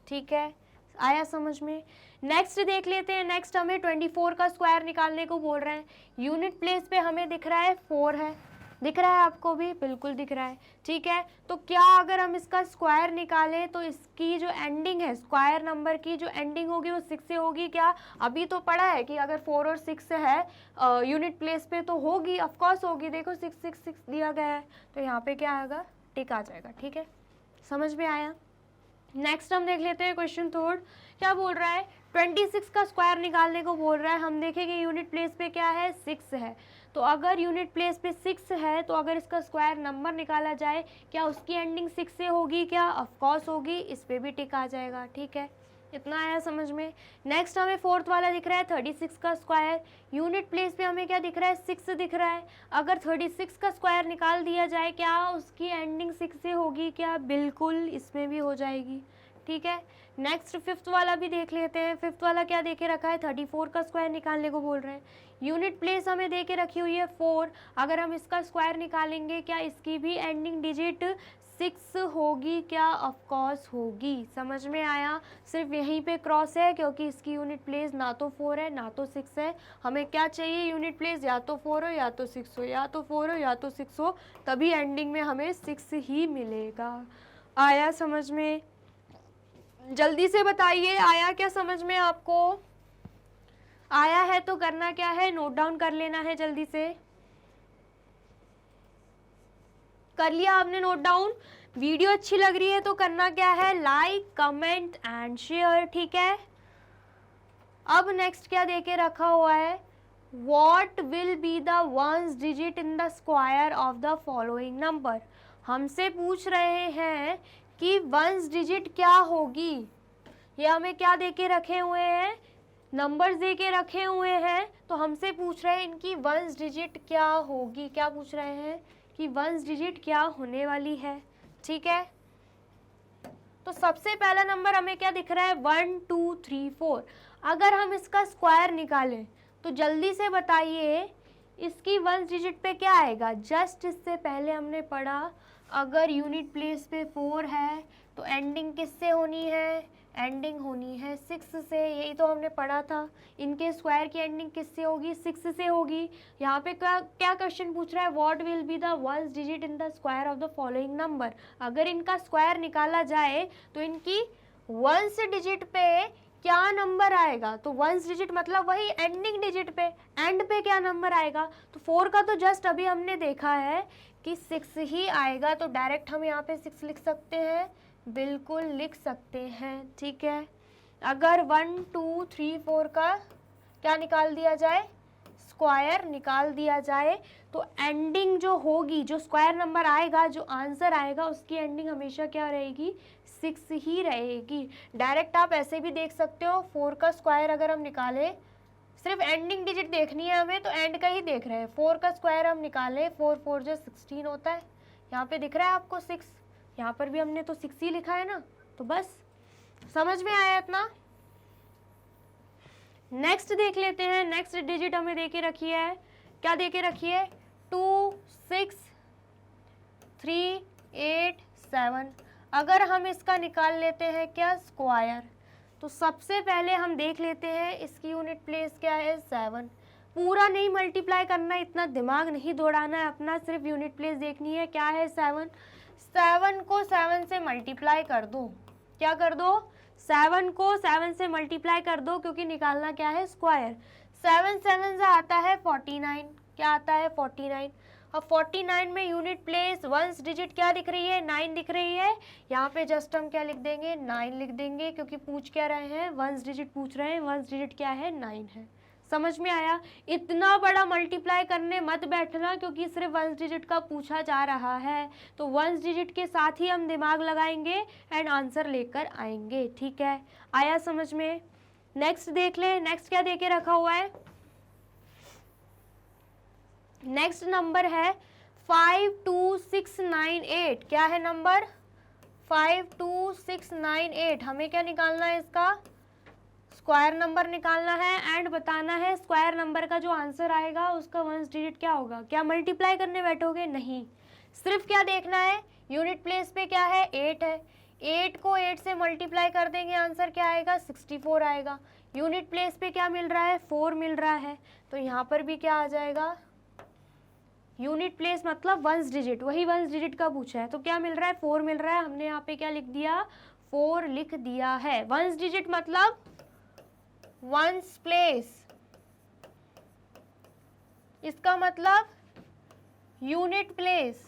Speaker 1: ठीक है, आया समझ में? नेक्स्ट देख लेते हैं। नेक्स्ट हमें 24 का स्क्वायर निकालने को बोल रहे हैं। यूनिट प्लेस पे हमें दिख रहा है 4 है, दिख रहा है आपको भी? बिल्कुल दिख रहा है, ठीक है। तो क्या अगर हम इसका स्क्वायर निकालें तो इसकी जो एंडिंग है, स्क्वायर नंबर की जो एंडिंग होगी वो 6 से होगी क्या? अभी तो पढ़ा है कि अगर 4 और 6 है यूनिट प्लेस पे तो होगी, ऑफ कोर्स होगी। देखो 6 6 6 दिया गया है, तो यहाँ पे क्या आएगा? टिक आ जाएगा, ठीक है। समझ में आया? नेक्स्ट हम देख लेते हैं क्वेश्चन थर्ड। क्या बोल रहा है? 26 का स्क्वायर निकालने को बोल रहा है। हम देखेंगे यूनिट प्लेस पे क्या है? 6 है। तो अगर यूनिट प्लेस पे 6 है तो अगर इसका स्क्वायर नंबर निकाला जाए, क्या उसकी एंडिंग 6 से होगी क्या? ऑफ कोर्स होगी, इस पे भी टिक आ जाएगा, ठीक है। इतना आया समझ में? नेक्स्ट हमें फोर्थ वाला दिख रहा है 36 का स्क्वायर। यूनिट प्लेस पे हमें क्या दिख रहा है? 6 दिख रहा है। अगर 36 का स्क्वायर निकाल दिया जाए, क्या उसकी एंडिंग 6 से होगी क्या? बिल्कुल, इसमें भी हो जाएगी, ठीक है। नेक्स्ट फिफ्थ वाला भी देख लेते हैं। फिफ्थ वाला क्या देके रखा है? 34 का स्क्वायर निकालने को बोल रहे हैं। यूनिट प्लेस हमें दे के रखी हुई है 4। अगर हम इसका स्क्वायर निकालेंगे, क्या इसकी भी एंडिंग डिजिट 6 होगी क्या? ऑफ कोर्स होगी। समझ में आया? सिर्फ यहीं पे क्रॉस है क्योंकि इसकी यूनिट प्लेस ना तो 4 है ना तो 6 है। हमें क्या चाहिए? यूनिट प्लेस या तो 4 हो या तो 6 हो, या तो 4 हो या तो 6 हो, तभी एंडिंग में हमें 6 ही मिलेगा। आया समझ में? जल्दी से बताइए, आया क्या समझ में आपको? आया है तो करना क्या है? नोट डाउन कर लेना है जल्दी से। कर लिया आपने नोट डाउन? वीडियो अच्छी लग रही है तो करना क्या है? लाइक, कमेंट एंड शेयर, ठीक है। अब नेक्स्ट क्या देके रखा हुआ है? What will be the ones digit in the square of the following number? हमसे पूछ रहे हैं कि वंस डिजिट क्या होगी। ये हमें क्या देके रखे हुए हैं? नंबर्स देके रखे हुए हैं, तो हमसे पूछ रहे हैं इनकी वंस डिजिट क्या होगी। क्या पूछ रहे हैं? कि वंस डिजिट क्या होने वाली है, ठीक है। तो सबसे पहला नंबर हमें क्या दिख रहा है? 1 2 3 4। अगर हम इसका स्क्वायर निकालें तो जल्दी से बताइए इसकी वंस डिजिट पे क्या आएगा? जस्ट इससे पहले हमने पढ़ा, अगर यूनिट प्लेस पे 4 है तो एंडिंग किससे होनी है? एंडिंग होनी है 6 से। यही तो हमने पढ़ा था। इनके स्क्वायर की एंडिंग किससे होगी? 6 से होगी। यहाँ पे क्या क्या क्वेश्चन पूछ रहा है? What will be the ones digit in the square of the following number. अगर इनका स्क्वायर निकाला जाए तो इनकी वंस डिजिट पे क्या नंबर आएगा? तो वंस डिजिट मतलब वही एंडिंग डिजिट पे, एंड पे क्या नंबर आएगा? तो 4 का तो जस्ट अभी हमने देखा है कि 6 ही आएगा, तो डायरेक्ट हम यहाँ पे 6 लिख सकते हैं। बिल्कुल लिख सकते हैं, ठीक है। अगर 1 2 3 4 का क्या निकाल दिया जाए? स्क्वायर निकाल दिया जाए, तो एंडिंग जो होगी, जो स्क्वायर नंबर आएगा, जो आंसर आएगा, उसकी एंडिंग हमेशा क्या रहेगी? 6 ही रहेगी। डायरेक्ट आप ऐसे भी देख सकते हो, 4 का स्क्वायर अगर हम निकालें, सिर्फ एंडिंग डिजिट देखनी है हमें तो एंड का ही देख रहे हैं। 4 का स्क्वायर हम निकालें, 4 4 जो 16 होता है। यहाँ पे दिख रहा है आपको 6, यहाँ पर भी हमने तो 6 ही लिखा है ना, तो बस समझ में आया इतना। नेक्स्ट देख लेते हैं। नेक्स्ट डिजिट हमें देके रखी है, क्या देके रखी है? 2 6 3 8 7। अगर हम इसका निकाल लेते हैं क्या? स्क्वायर, तो सबसे पहले हम देख लेते हैं इसकी यूनिट प्लेस क्या है? 7। पूरा नहीं मल्टीप्लाई करना, इतना दिमाग नहीं दौड़ाना है अपना, सिर्फ यूनिट प्लेस देखनी है। क्या है? 7। 7 को 7 से मल्टीप्लाई कर दो। क्या कर दो? 7 को 7 से मल्टीप्लाई कर दो, क्योंकि निकालना क्या है? स्क्वायर। 7 7 से आता है 49। क्या आता है? 49। अब 49 में यूनिट प्लेस वंस डिजिट क्या दिख रही है? 9 दिख रही है। यहाँ पे जस्ट हम क्या लिख देंगे? 9 लिख देंगे, क्योंकि पूछ क्या रहे हैं? वंस डिजिट पूछ रहे हैं। वंस डिजिट क्या है? 9 है। समझ में आया? इतना बड़ा मल्टीप्लाई करने मत बैठना, क्योंकि सिर्फ वंस डिजिट का पूछा जा रहा है, तो वंस डिजिट के साथ ही हम दिमाग लगाएंगे एंड आंसर लेकर आएंगे, ठीक है। आया समझ में? नेक्स्ट देख ले। नेक्स्ट क्या देके रखा हुआ है? नेक्स्ट नंबर है 52698। क्या है नंबर? 52698। हमें क्या निकालना है? इसका स्क्वायर नंबर निकालना है एंड बताना है स्क्वायर नंबर का जो आंसर आएगा उसका वंस डिजिट क्या होगा। क्या मल्टीप्लाई करने बैठोगे? नहीं, सिर्फ क्या देखना है? यूनिट प्लेस पे क्या है? 8 है। 8 को 8 से मल्टीप्लाई कर देंगे, आंसर क्या आएगा? 64 आएगा। यूनिट प्लेस पे क्या मिल रहा है? 4 मिल रहा है, तो यहाँ पर भी क्या आ जाएगा? यूनिट प्लेस मतलब वंस डिजिट, वही वंस डिजिट का पूछा है। तो क्या मिल रहा है, 4 मिल रहा है। हमने यहाँ पे क्या लिख दिया, 4 लिख दिया है। वंस डिजिट मतलब वंस प्लेस, इसका मतलब यूनिट प्लेस,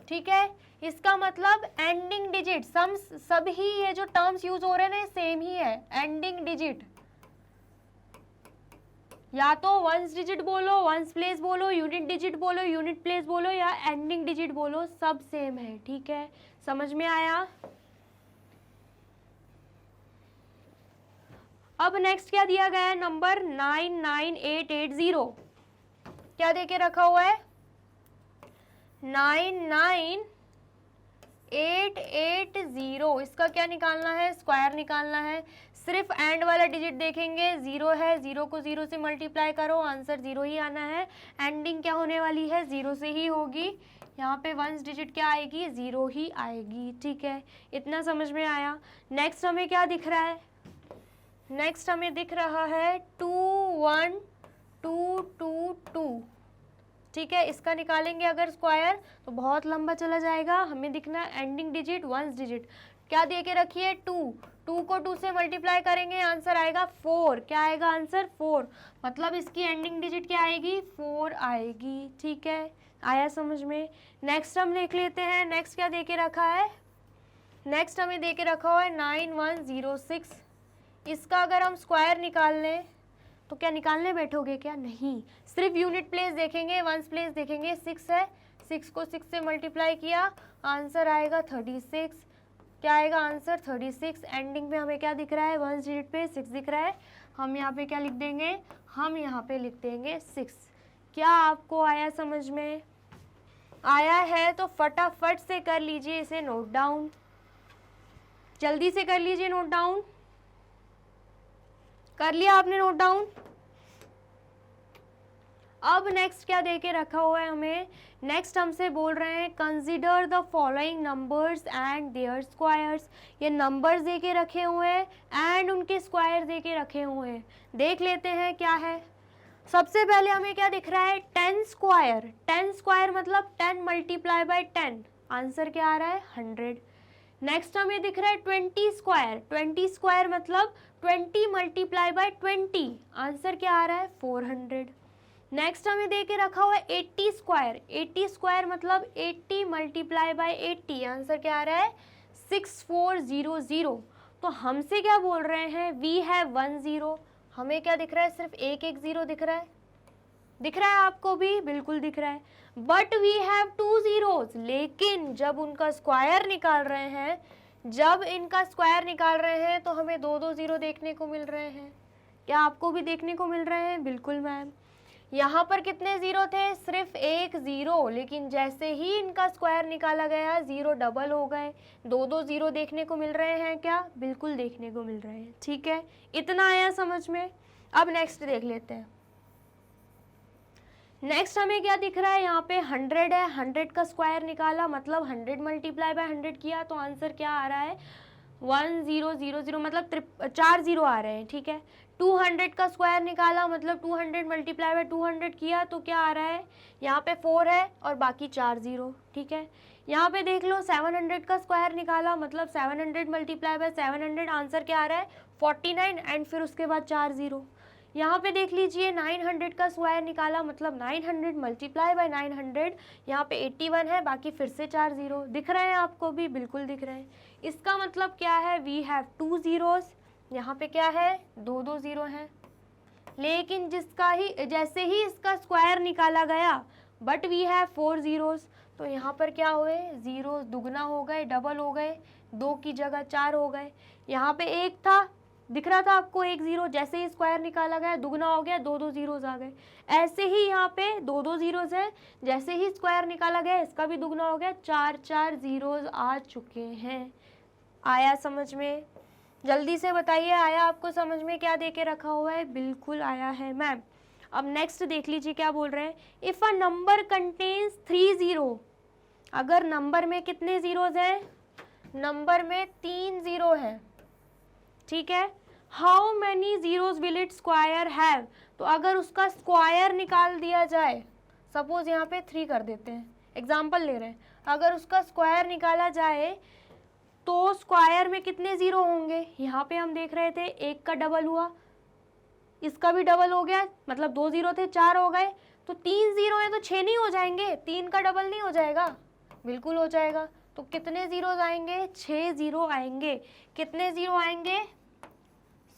Speaker 1: ठीक है। इसका मतलब एंडिंग डिजिट, सभी ये जो टर्म्स यूज हो रहे हैं ना सेम ही है। एंडिंग डिजिट, या तो वंस डिजिट बोलो, वंस प्लेस बोलो, यूनिट डिजिट बोलो, यूनिट प्लेस बोलो, या एंडिंग डिजिट बोलो, सब सेम है, ठीक है। समझ में आया। अब नेक्स्ट क्या दिया गया है, नंबर 99880 क्या देके रखा हुआ है, 99880। इसका क्या निकालना है, स्क्वायर निकालना है। सिर्फ एंड वाला डिजिट देखेंगे, 0 है, 0 को 0 से मल्टीप्लाई करो, आंसर 0 ही आना है। एंडिंग क्या होने वाली है, 0 से ही होगी। यहाँ पे वंस डिजिट क्या आएगी, 0 ही आएगी, ठीक है। इतना समझ में आया। नेक्स्ट हमें क्या दिख रहा है, नेक्स्ट हमें दिख रहा है 21222, ठीक है। इसका निकालेंगे अगर स्क्वायर तो बहुत लंबा चला जाएगा। हमें दिखना एंडिंग डिजिट, वंस डिजिट। क्या दे के रखिए, 2 को 2 से मल्टीप्लाई करेंगे, आंसर आएगा 4। क्या आएगा आंसर, 4। मतलब इसकी एंडिंग डिजिट क्या आएगी, 4 आएगी, ठीक है। आया समझ में। नेक्स्ट हम देख लेते हैं। नेक्स्ट क्या दे के रखा है, नेक्स्ट हमें दे के रखा हुआ है 9106। इसका अगर हम स्क्वायर निकाल लें तो क्या निकालने बैठोगे क्या, नहीं। सिर्फ यूनिट प्लेस देखेंगे, वंस प्लेस देखेंगे। 6 है, 6 को 6 से मल्टीप्लाई किया, आंसर आएगा 36। क्या आएगा आंसर, 36। एंडिंग में हमें क्या दिख रहा है, वंस डिजिट पे 6 दिख रहा है। हम यहाँ पे क्या लिख देंगे, हम यहाँ पे लिख देंगे 6। क्या आपको आया समझ में, आया है तो फटाफट से कर लीजिए इसे नोट डाउन, जल्दी से कर लीजिए नोट डाउन। कर लिया आपने नोट डाउन। अब नेक्स्ट क्या देके रखा हुआ है हमें, नेक्स्ट हमसे बोल रहे हैं consider the following numbers and their squares. ये नंबर्स देके रखे हुए हैं एंड उनके स्क्वायर देके रखे हुए हैं। देख लेते हैं क्या है। सबसे पहले हमें क्या दिख रहा है, 10 स्क्वायर। 10 स्क्वायर मतलब 10 मल्टीप्लाई बाय 10, आंसर क्या आ रहा है 100। नेक्स्ट हमें दिख रहा है 20 स्क्वायर। 20 स्क्वायर मतलब 20 मल्टीप्लाई बाय 20, आंसर क्या आ रहा है 400। नेक्स्ट हमें दे के रखा हुआ है 80 स्क्वायर। 80 स्क्वायर मतलब 80 मल्टीप्लाई बाय 80, आंसर क्या आ रहा है 6400। तो हमसे क्या बोल रहे हैं, वी हैव 1 0। हमें क्या दिख रहा है, सिर्फ एक 0 दिख रहा है। दिख रहा है आपको भी, बिल्कुल दिख रहा है। बट वी हैव 2 zeros, लेकिन जब उनका स्क्वायर निकाल रहे हैं, जब इनका स्क्वायर निकाल रहे हैं तो हमें 2 0 देखने को मिल रहे हैं। क्या आपको भी देखने को मिल रहे हैं, बिल्कुल मैम। यहाँ पर कितने 0 थे, सिर्फ एक 0, लेकिन जैसे ही इनका स्क्वायर निकाला गया 0 डबल हो गए। 2 0 देखने को मिल रहे हैं क्या, बिल्कुल देखने को मिल रहे हैं, ठीक है। इतना आया समझ में। अब नेक्स्ट देख लेते हैं। नेक्स्ट हमें क्या दिख रहा है, यहाँ पे 100 है। 100 का स्क्वायर निकाला मतलब 100 मल्टीप्लाई बाय 100 किया, तो आंसर क्या आ रहा है 1000, मतलब 4 0 आ रहे हैं, ठीक है। 200 का स्क्वायर निकाला मतलब 200 मल्टीप्लाई बाय 200 किया, तो क्या आ रहा है, यहाँ पे 4 है और बाकी 4 0, ठीक है। यहाँ पे देख लो 700 का स्क्वायर निकाला मतलब 700 मल्टीप्लाई बाय 700, आंसर क्या आ रहा है 49 एंड फिर उसके बाद 4 0। यहाँ पे देख लीजिए 900 का स्क्वायर निकाला मतलब 900 मल्टीप्लाई बाय 900, यहाँ पे 81 है, बाकी फिर से 4 0। दिख रहे हैं आपको भी, बिल्कुल दिख रहे हैं। इसका मतलब क्या है, वी हैव 2 zeros। यहाँ पे क्या है, 2 0 हैं, लेकिन जिसका ही जैसे ही इसका स्क्वायर निकाला गया, बट वी हैव 4 zeros, तो यहाँ पर क्या हुए, जीरोस दुगना हो गए, डबल हो गए, 2 की जगह 4 हो गए। यहाँ पे 1 था, दिख रहा था आपको 1 0, जैसे ही स्क्वायर निकाला गया दुगना हो गया, 2 zeros आ गए। ऐसे ही यहाँ पे 2 zeros है, जैसे ही स्क्वायर निकाला गया इसका भी दुगना हो गया, 4 zeros आ चुके हैं। आया समझ में, जल्दी से बताइए आया आपको समझ में, क्या दे के रखा हुआ है, बिल्कुल आया है मैम। अब नेक्स्ट देख लीजिए क्या बोल रहे हैं, इफ अ नंबर कंटेन्स 3 0। अगर नंबर में कितने जीरोज हैं, नंबर में 3 0 है, ठीक है। How many zeros will it square have, तो तो अगर उसका स्क्वायर निकाल दिया जाए, सपोज यहाँ पे 3 कर देते हैं, एग्जाम्पल ले रहे हैं, अगर उसका स्क्वायर निकाला जाए तो स्क्वायर में कितने ज़ीरो होंगे, यहाँ पे हम देख रहे थे 1 का डबल हुआ, इसका भी डबल हो गया, मतलब 2 ज़ीरो थे 4 हो गए, तो 3 ज़ीरो है तो 6 नहीं हो जाएंगे, 3 का डबल नहीं हो जाएगा, बिल्कुल हो जाएगा। तो कितने ज़ीरोज़ आएंगे, 6 ज़ीरो आएंगे। कितने ज़ीरो आएंगे,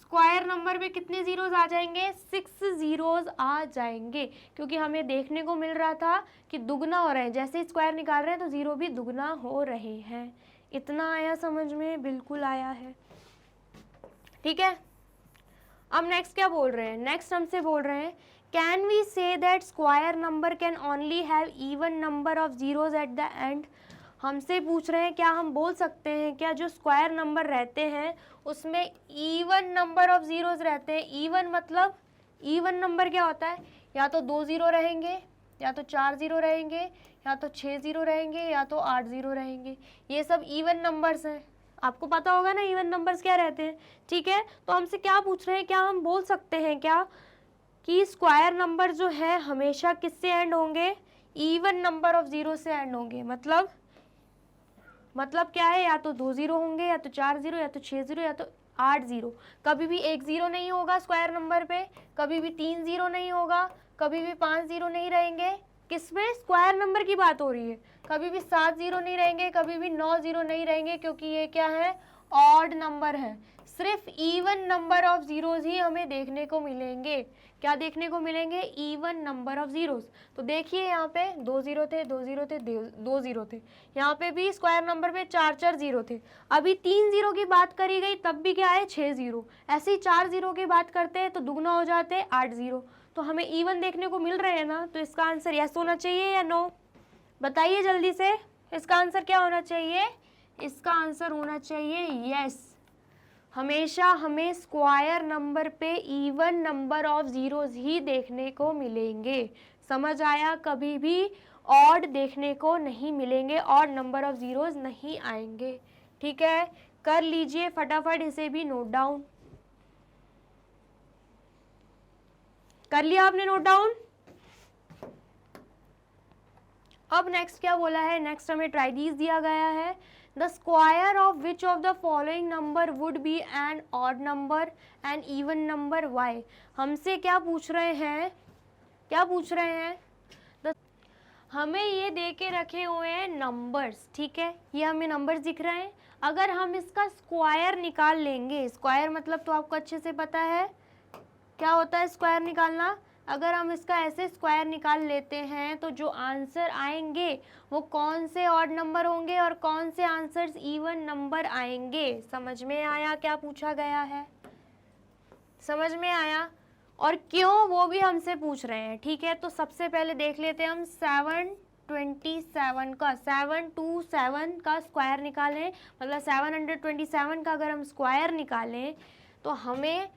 Speaker 1: स्क्वायर नंबर में कितने ज़ीरोज़ आ जाएंगे, 6 ज़ीरोज़ आ जाएंगे, क्योंकि हमें देखने को मिल रहा था कि दुगना हो रहे हैं, जैसे ही स्क्वायर निकाल रहे हैं तो ज़ीरो भी दुगना हो रहे हैं। इतना आया समझ में, बिल्कुल आया है, ठीक है। अब नेक्स्ट क्या बोल रहे हैं, नेक्स्ट हमसे बोल रहे हैं can we say that square number can only have even number of zeros at the end. हमसे पूछ रहे हैं क्या हम बोल सकते हैं क्या जो स्क्वायर नंबर रहते हैं उसमें इवन नंबर ऑफ ज़ीरोज़ रहते हैं। इवन मतलब इवन नंबर क्या होता है, या तो 2 ज़ीरो रहेंगे, या तो 4 ज़ीरो रहेंगे, या तो 6 ज़ीरो रहेंगे, या तो 8 ज़ीरो रहेंगे, ये सब इवन नंबर्स हैं। आपको पता होगा ना इवन नंबर्स क्या रहते हैं, ठीक है। तो हमसे क्या पूछ रहे हैं, क्या हम बोल सकते हैं क्या कि स्क्वायर नंबर जो है हमेशा किससे एंड होंगे, इवन नंबर ऑफ ज़ीरो से एंड होंगे। मतलब क्या है, या तो 2 ज़ीरो होंगे, या तो 4 ज़ीरो, या तो 6 ज़ीरो, या तो 8 ज़ीरो। कभी भी 1 ज़ीरो नहीं होगा स्क्वायर नंबर पे, कभी भी 3 ज़ीरो नहीं होगा, कभी भी 5 ज़ीरो नहीं रहेंगे। किसमें, स्क्वायर नंबर की बात हो रही है। कभी भी 7 ज़ीरो नहीं रहेंगे, कभी भी 9 ज़ीरो नहीं रहेंगे, क्योंकि ये क्या है, ऑड नंबर है। सिर्फ इवन नंबर ऑफ ज़ीरोज़ ही हमें देखने को मिलेंगे। क्या देखने को मिलेंगे, इवन नंबर ऑफ ज़ीरोज़। तो देखिए यहाँ पे 2 ज़ीरो थे, 2 ज़ीरो थे, 2 ज़ीरो थे, यहाँ पे भी स्क्वायर नंबर पे 4 ज़ीरो थे। अभी 3 ज़ीरो की बात करी गई तब भी क्या है, 6 ज़ीरो। ऐसे ही 4 ज़ीरो की बात करते हैं तो दुगना हो जाते हैं 8 ज़ीरो। तो हमें इवन देखने को मिल रहे हैं ना, तो इसका आंसर यस होना चाहिए या नो, बताइए जल्दी से। इसका आंसर क्या होना चाहिए, इसका आंसर होना चाहिए यस। हमेशा हमें स्क्वायर नंबर पे इवन नंबर ऑफ ज़ीरोज़ ही देखने को मिलेंगे। समझ आया, कभी भी ऑड देखने को नहीं मिलेंगे, ऑड नंबर ऑफ ज़ीरोज़ नहीं आएंगे, ठीक है। कर लीजिए फटाफट, इसे भी नोट डाउन कर लिया आपने, नोट डाउन। अब नेक्स्ट क्या बोला है, नेक्स्ट हमें ट्राइडीज दिया गया है। The square of which of the following number would be an odd number and even number why. हमसे क्या पूछ रहे हैं, क्या पूछ रहे हैं, हमें ये दे के रखे हुए हैं नंबर्स, ठीक है, ये हमें नंबर्स दिख रहे हैं। अगर हम इसका स्क्वायर निकाल लेंगे, स्क्वायर मतलब तो आपको अच्छे से पता है क्या होता है स्क्वायर निकालना। अगर हम इसका ऐसे स्क्वायर निकाल लेते हैं तो जो आंसर आएंगे वो कौन से ऑड नंबर होंगे और कौन से आंसर्स इवन नंबर आएंगे। समझ में आया क्या पूछा गया है, समझ में आया, और क्यों वो भी हमसे पूछ रहे हैं, ठीक है। तो सबसे पहले देख लेते हैं हम 727 का, 727 का स्क्वायर निकालें, मतलब 727 का अगर हम स्क्वायर निकालें तो हमें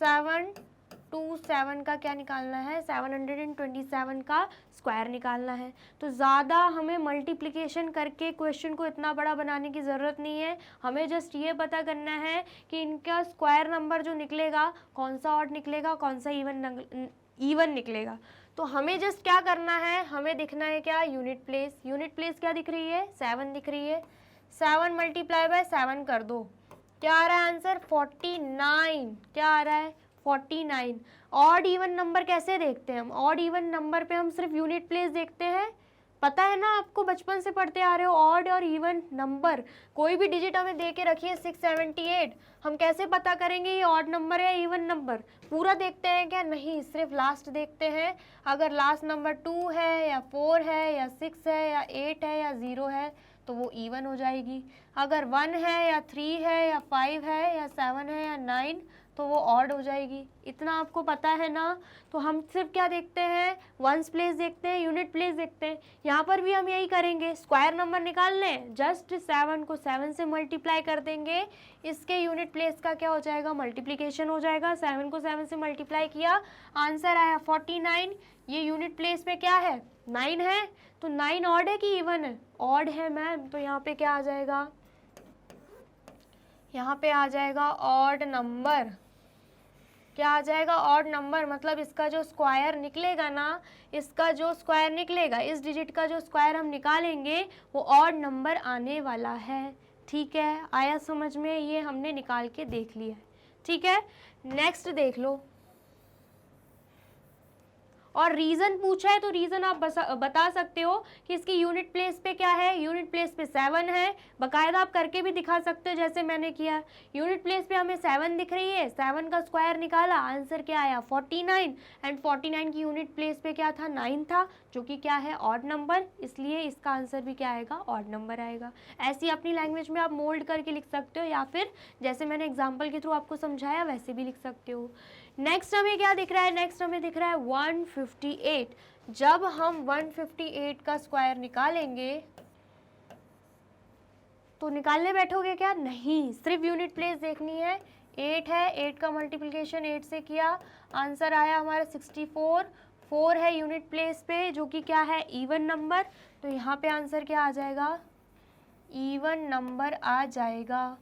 Speaker 1: 727 का क्या निकालना है, 727 का स्क्वायर निकालना है। तो ज़्यादा हमें मल्टीप्लिकेशन करके क्वेश्चन को इतना बड़ा बनाने की ज़रूरत नहीं है। हमें जस्ट ये पता करना है कि इनका स्क्वायर नंबर जो निकलेगा कौन सा ऑड निकलेगा, कौन सा इवन निकलेगा। तो हमें जस्ट क्या करना है, हमें दिखना है क्या, यूनिट प्लेस। यूनिट प्लेस क्या दिख रही है, 7 दिख रही है। 7 मल्टीप्लाई बाय 7 कर दो, क्या आ रहा है आंसर, 49। क्या आ रहा है, 49। ऑड इवन नंबर कैसे देखते हैं हम, ऑड इवन नंबर पे हम सिर्फ यूनिट प्लेस देखते हैं। पता है ना आपको, बचपन से पढ़ते आ रहे हो, ऑड और इवन नंबर कोई भी डिजिट हमें दे के रखिए 678, हम कैसे पता करेंगे ये ऑड नंबर है इवन नंबर, पूरा देखते हैं क्या, नहीं, सिर्फ लास्ट देखते हैं। अगर लास्ट नंबर 2 है या 4 है या 6 है या 8 है या 0 है तो वो इवन हो जाएगी। अगर 1 है या 3 है या 5 है या 7 है या 9 तो वो ऑड हो जाएगी। इतना आपको पता है ना। तो हम सिर्फ क्या देखते हैं, वंस प्लेस देखते हैं, यूनिट प्लेस देखते हैं। यहाँ पर भी हम यही करेंगे, स्क्वायर नंबर निकाल लें, जस्ट 7 को 7 से मल्टीप्लाई कर देंगे, इसके यूनिट प्लेस का क्या हो जाएगा, मल्टीप्लिकेशन हो जाएगा। 7 को 7 से मल्टीप्लाई किया, आंसर आया 49। ये यूनिट प्लेस में क्या है, 9 है, तो 9 ऑड है कि इवन है, ऑड है मैम। तो यहाँ पे क्या आ जाएगा, यहाँ पे आ जाएगा ऑड नंबर। क्या आ जाएगा, ऑड नंबर, मतलब इसका जो स्क्वायर निकलेगा ना, इसका जो स्क्वायर निकलेगा, इस डिजिट का जो स्क्वायर हम निकालेंगे वो ऑड नंबर आने वाला है। ठीक है, आया समझ में, ये हमने निकाल के देख लिया है। ठीक है, नेक्स्ट देख लो। और रीज़न पूछा है तो रीज़न आप बता सकते हो कि इसकी यूनिट प्लेस पे क्या है, यूनिट प्लेस पे 7 है, बाकायदा आप करके भी दिखा सकते हो जैसे मैंने किया। यूनिट प्लेस पे हमें 7 दिख रही है, 7 का स्क्वायर निकाला, आंसर क्या आया 49, एंड 49 की यूनिट प्लेस पे क्या था, 9 था, जो कि क्या है ऑड नंबर, इसलिए इसका आंसर भी क्या आएगा, ऑड नंबर आएगा। ऐसी अपनी लैंग्वेज में आप मोल्ड करके लिख सकते हो, या फिर जैसे मैंने एग्जाम्पल के थ्रू आपको समझाया वैसे भी लिख सकते हो। नेक्स्ट हमें क्या दिख रहा है, नेक्स्ट हमें दिख रहा है 158। जब हम 158 का स्क्वायर निकालेंगे तो निकालने बैठोगे क्या, नहीं, सिर्फ यूनिट प्लेस देखनी है। 8 है, 8 का मल्टीप्लिकेशन 8 से किया, आंसर आया हमारा 64। 4 है यूनिट प्लेस पे, जो कि क्या है, इवन नंबर, तो यहाँ पे आंसर क्या आ जाएगा, इवन नंबर आ जाएगा।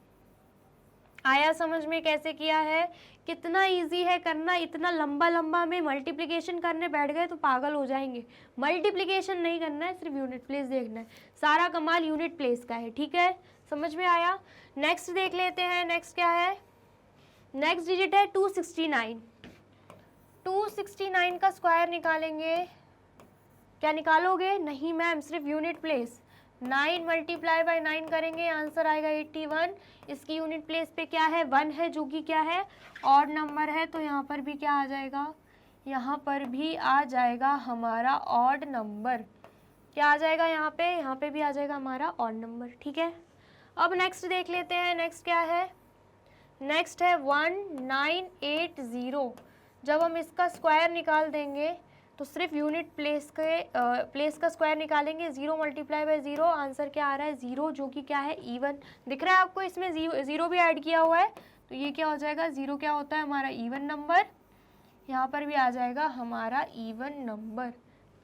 Speaker 1: आया समझ में कैसे किया है, कितना इजी है करना। इतना लंबा लंबा में मल्टीप्लिकेशन करने बैठ गए तो पागल हो जाएंगे। मल्टीप्लिकेशन नहीं करना है, सिर्फ यूनिट प्लेस देखना है, सारा कमाल यूनिट प्लेस का है। ठीक है, समझ में आया। नेक्स्ट देख लेते हैं, नेक्स्ट क्या है, नेक्स्ट डिजिट है 269। 269 का स्क्वायर निकालेंगे, क्या निकालोगे, नहीं मैम, सिर्फ यूनिट प्लेस। 9 मल्टीप्लाई बाय 9 करेंगे, आंसर आएगा 81। इसकी यूनिट प्लेस पे क्या है, 1 है, जो कि क्या है, ऑड नंबर है, तो यहाँ पर भी क्या आ जाएगा, यहाँ पर भी आ जाएगा हमारा ऑड नंबर। क्या आ जाएगा यहाँ पे भी आ जाएगा हमारा ऑड नंबर। ठीक है, अब नेक्स्ट देख लेते हैं, नेक्स्ट क्या है, नेक्स्ट है 1980। जब हम इसका स्क्वायर निकाल देंगे तो सिर्फ यूनिट प्लेस का स्क्वायर निकालेंगे, 0 मल्टीप्लाई बाय 0, आंसर क्या आ रहा है 0, जो कि क्या है इवन। दिख रहा है आपको, इसमें 0 भी ऐड किया हुआ है, तो ये क्या हो जाएगा, 0 क्या होता है हमारा इवन नंबर, यहाँ पर भी आ जाएगा हमारा इवन नंबर।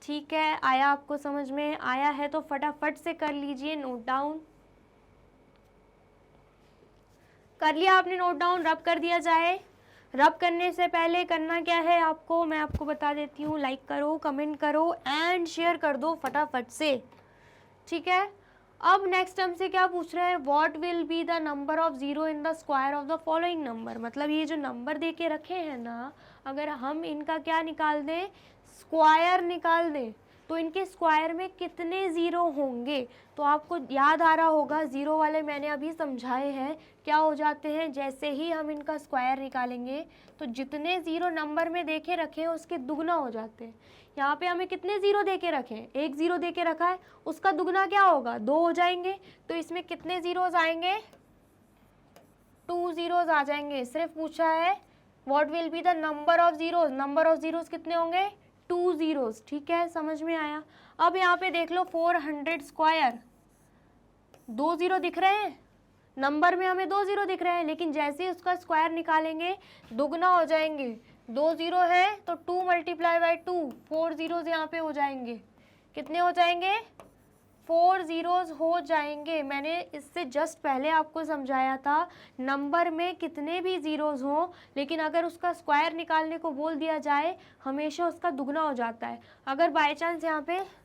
Speaker 1: ठीक है, आया आपको समझ में, आया है तो फटाफट से कर लीजिए नोट डाउन। कर लिया आपने नोट डाउन, रब कर दिया जाए। रब करने से पहले करना क्या है आपको, मैं आपको बता देती हूँ, लाइक करो, कमेंट करो एंड शेयर कर दो फटाफट से। ठीक है, अब नेक्स्ट हमसे क्या पूछ रहा है, what will be the number of 0 in the square of the following number. मतलब ये जो नंबर दे के रखे हैं ना, अगर हम इनका क्या निकाल दें, स्क्वायर निकाल दें, तो इनके स्क्वायर में कितने ज़ीरो होंगे। तो आपको याद आ रहा होगा, ज़ीरो वाले मैंने अभी समझाए हैं, क्या हो जाते हैं, जैसे ही हम इनका स्क्वायर निकालेंगे तो जितने ज़ीरो नंबर में देखे रखे हैं उसके दुगना हो जाते हैं। यहाँ पे हमें कितने ज़ीरो देके रखे हैं, एक ज़ीरो देके रखा है, उसका दुगना क्या होगा, 2 हो जाएंगे। तो इसमें कितने ज़ीरोज़ आएंगे, 2 ज़ीरोज़ आ जाएंगे। सिर्फ पूछा है what will be the number of zeros, number of zeros कितने होंगे, 2 ज़ीरोज़। ठीक है, समझ में आया। अब यहाँ पे देख लो 400 स्क्वायर, 2 ज़ीरो दिख रहे हैं, नंबर में हमें 2 ज़ीरो दिख रहे हैं, लेकिन जैसे ही उसका स्क्वायर निकालेंगे दुगना हो जाएंगे। 2 ज़ीरो है तो 2 मल्टीप्लाई बाय 2, 4 ज़ीरोज़ यहाँ पे हो जाएंगे। कितने हो जाएंगे, 4 ज़ीरोज़ हो जाएंगे। मैंने इससे जस्ट पहले आपको समझाया था, नंबर में कितने भी ज़ीरोज़ हों, लेकिन अगर उसका स्क्वायर निकालने को बोल दिया जाए हमेशा उसका दुगना हो जाता है। अगर बाय चांस यहाँ पे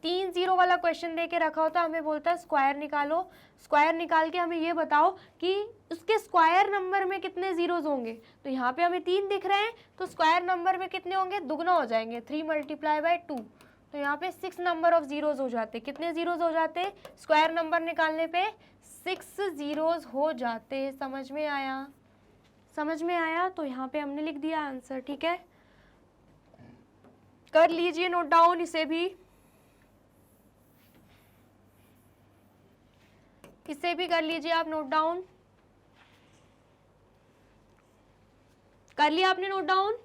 Speaker 1: 3 ज़ीरो वाला क्वेश्चन दे के रखा होता, हमें बोलता है स्क्वायर निकालो, स्क्वायर निकाल के हमें ये बताओ कि उसके स्क्वायर नंबर में कितने ज़ीरोज़ होंगे। तो यहाँ पे हमें 3 दिख रहे हैं, तो स्क्वायर नंबर में कितने होंगे, दुगना हो जाएंगे, 3 मल्टीप्लाई बाय 2, तो यहाँ पे 6 नंबर ऑफ ज़ीरोज़ हो जाते। कितने ज़ीरोज़ हो जाते, स्क्वायर नंबर निकालने पे 6 ज़ीरोज़ हो जाते। समझ में आया, समझ में आया। तो यहाँ पे हमने लिख दिया आंसर। ठीक है, कर लीजिए नोट डाउन, इसे भी कर लीजिए आप नोट डाउन। कर लिया आपने नोट डाउन।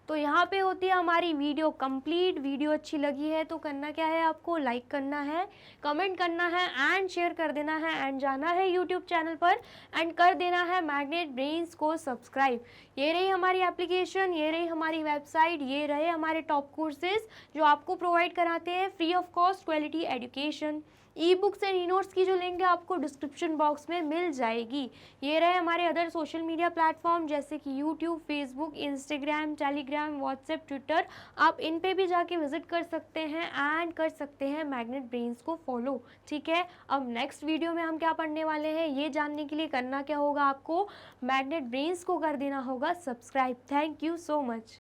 Speaker 1: तो यहाँ पे होती है हमारी वीडियो कंप्लीट। वीडियो अच्छी लगी है तो करना क्या है, आपको लाइक करना है, कमेंट करना है एंड शेयर कर देना है, एंड जाना है यूट्यूब चैनल पर एंड कर देना है मैग्नेट ब्रेन्स को सब्सक्राइब। ये रही हमारी एप्लीकेशन, ये रही हमारी वेबसाइट, ये रहे हमारे टॉप कोर्सेज जो आपको प्रोवाइड कराते हैं free of cost quality education. E books and e notes की जो लिंक है आपको डिस्क्रिप्शन बॉक्स में मिल जाएगी। ये रहे हमारे अदर सोशल मीडिया प्लेटफॉर्म जैसे कि YouTube, Facebook, Instagram, Telegram, WhatsApp, Twitter. आप इन पे भी जाके विजिट कर सकते हैं एंड कर सकते हैं मैग्नेट ब्रेन्स को फॉलो। ठीक है, अब नेक्स्ट वीडियो में हम क्या पढ़ने वाले हैं ये जानने के लिए करना क्या होगा, आपको मैग्नेट ब्रेन्स को कर देना होगा subscribe. Thank you so much.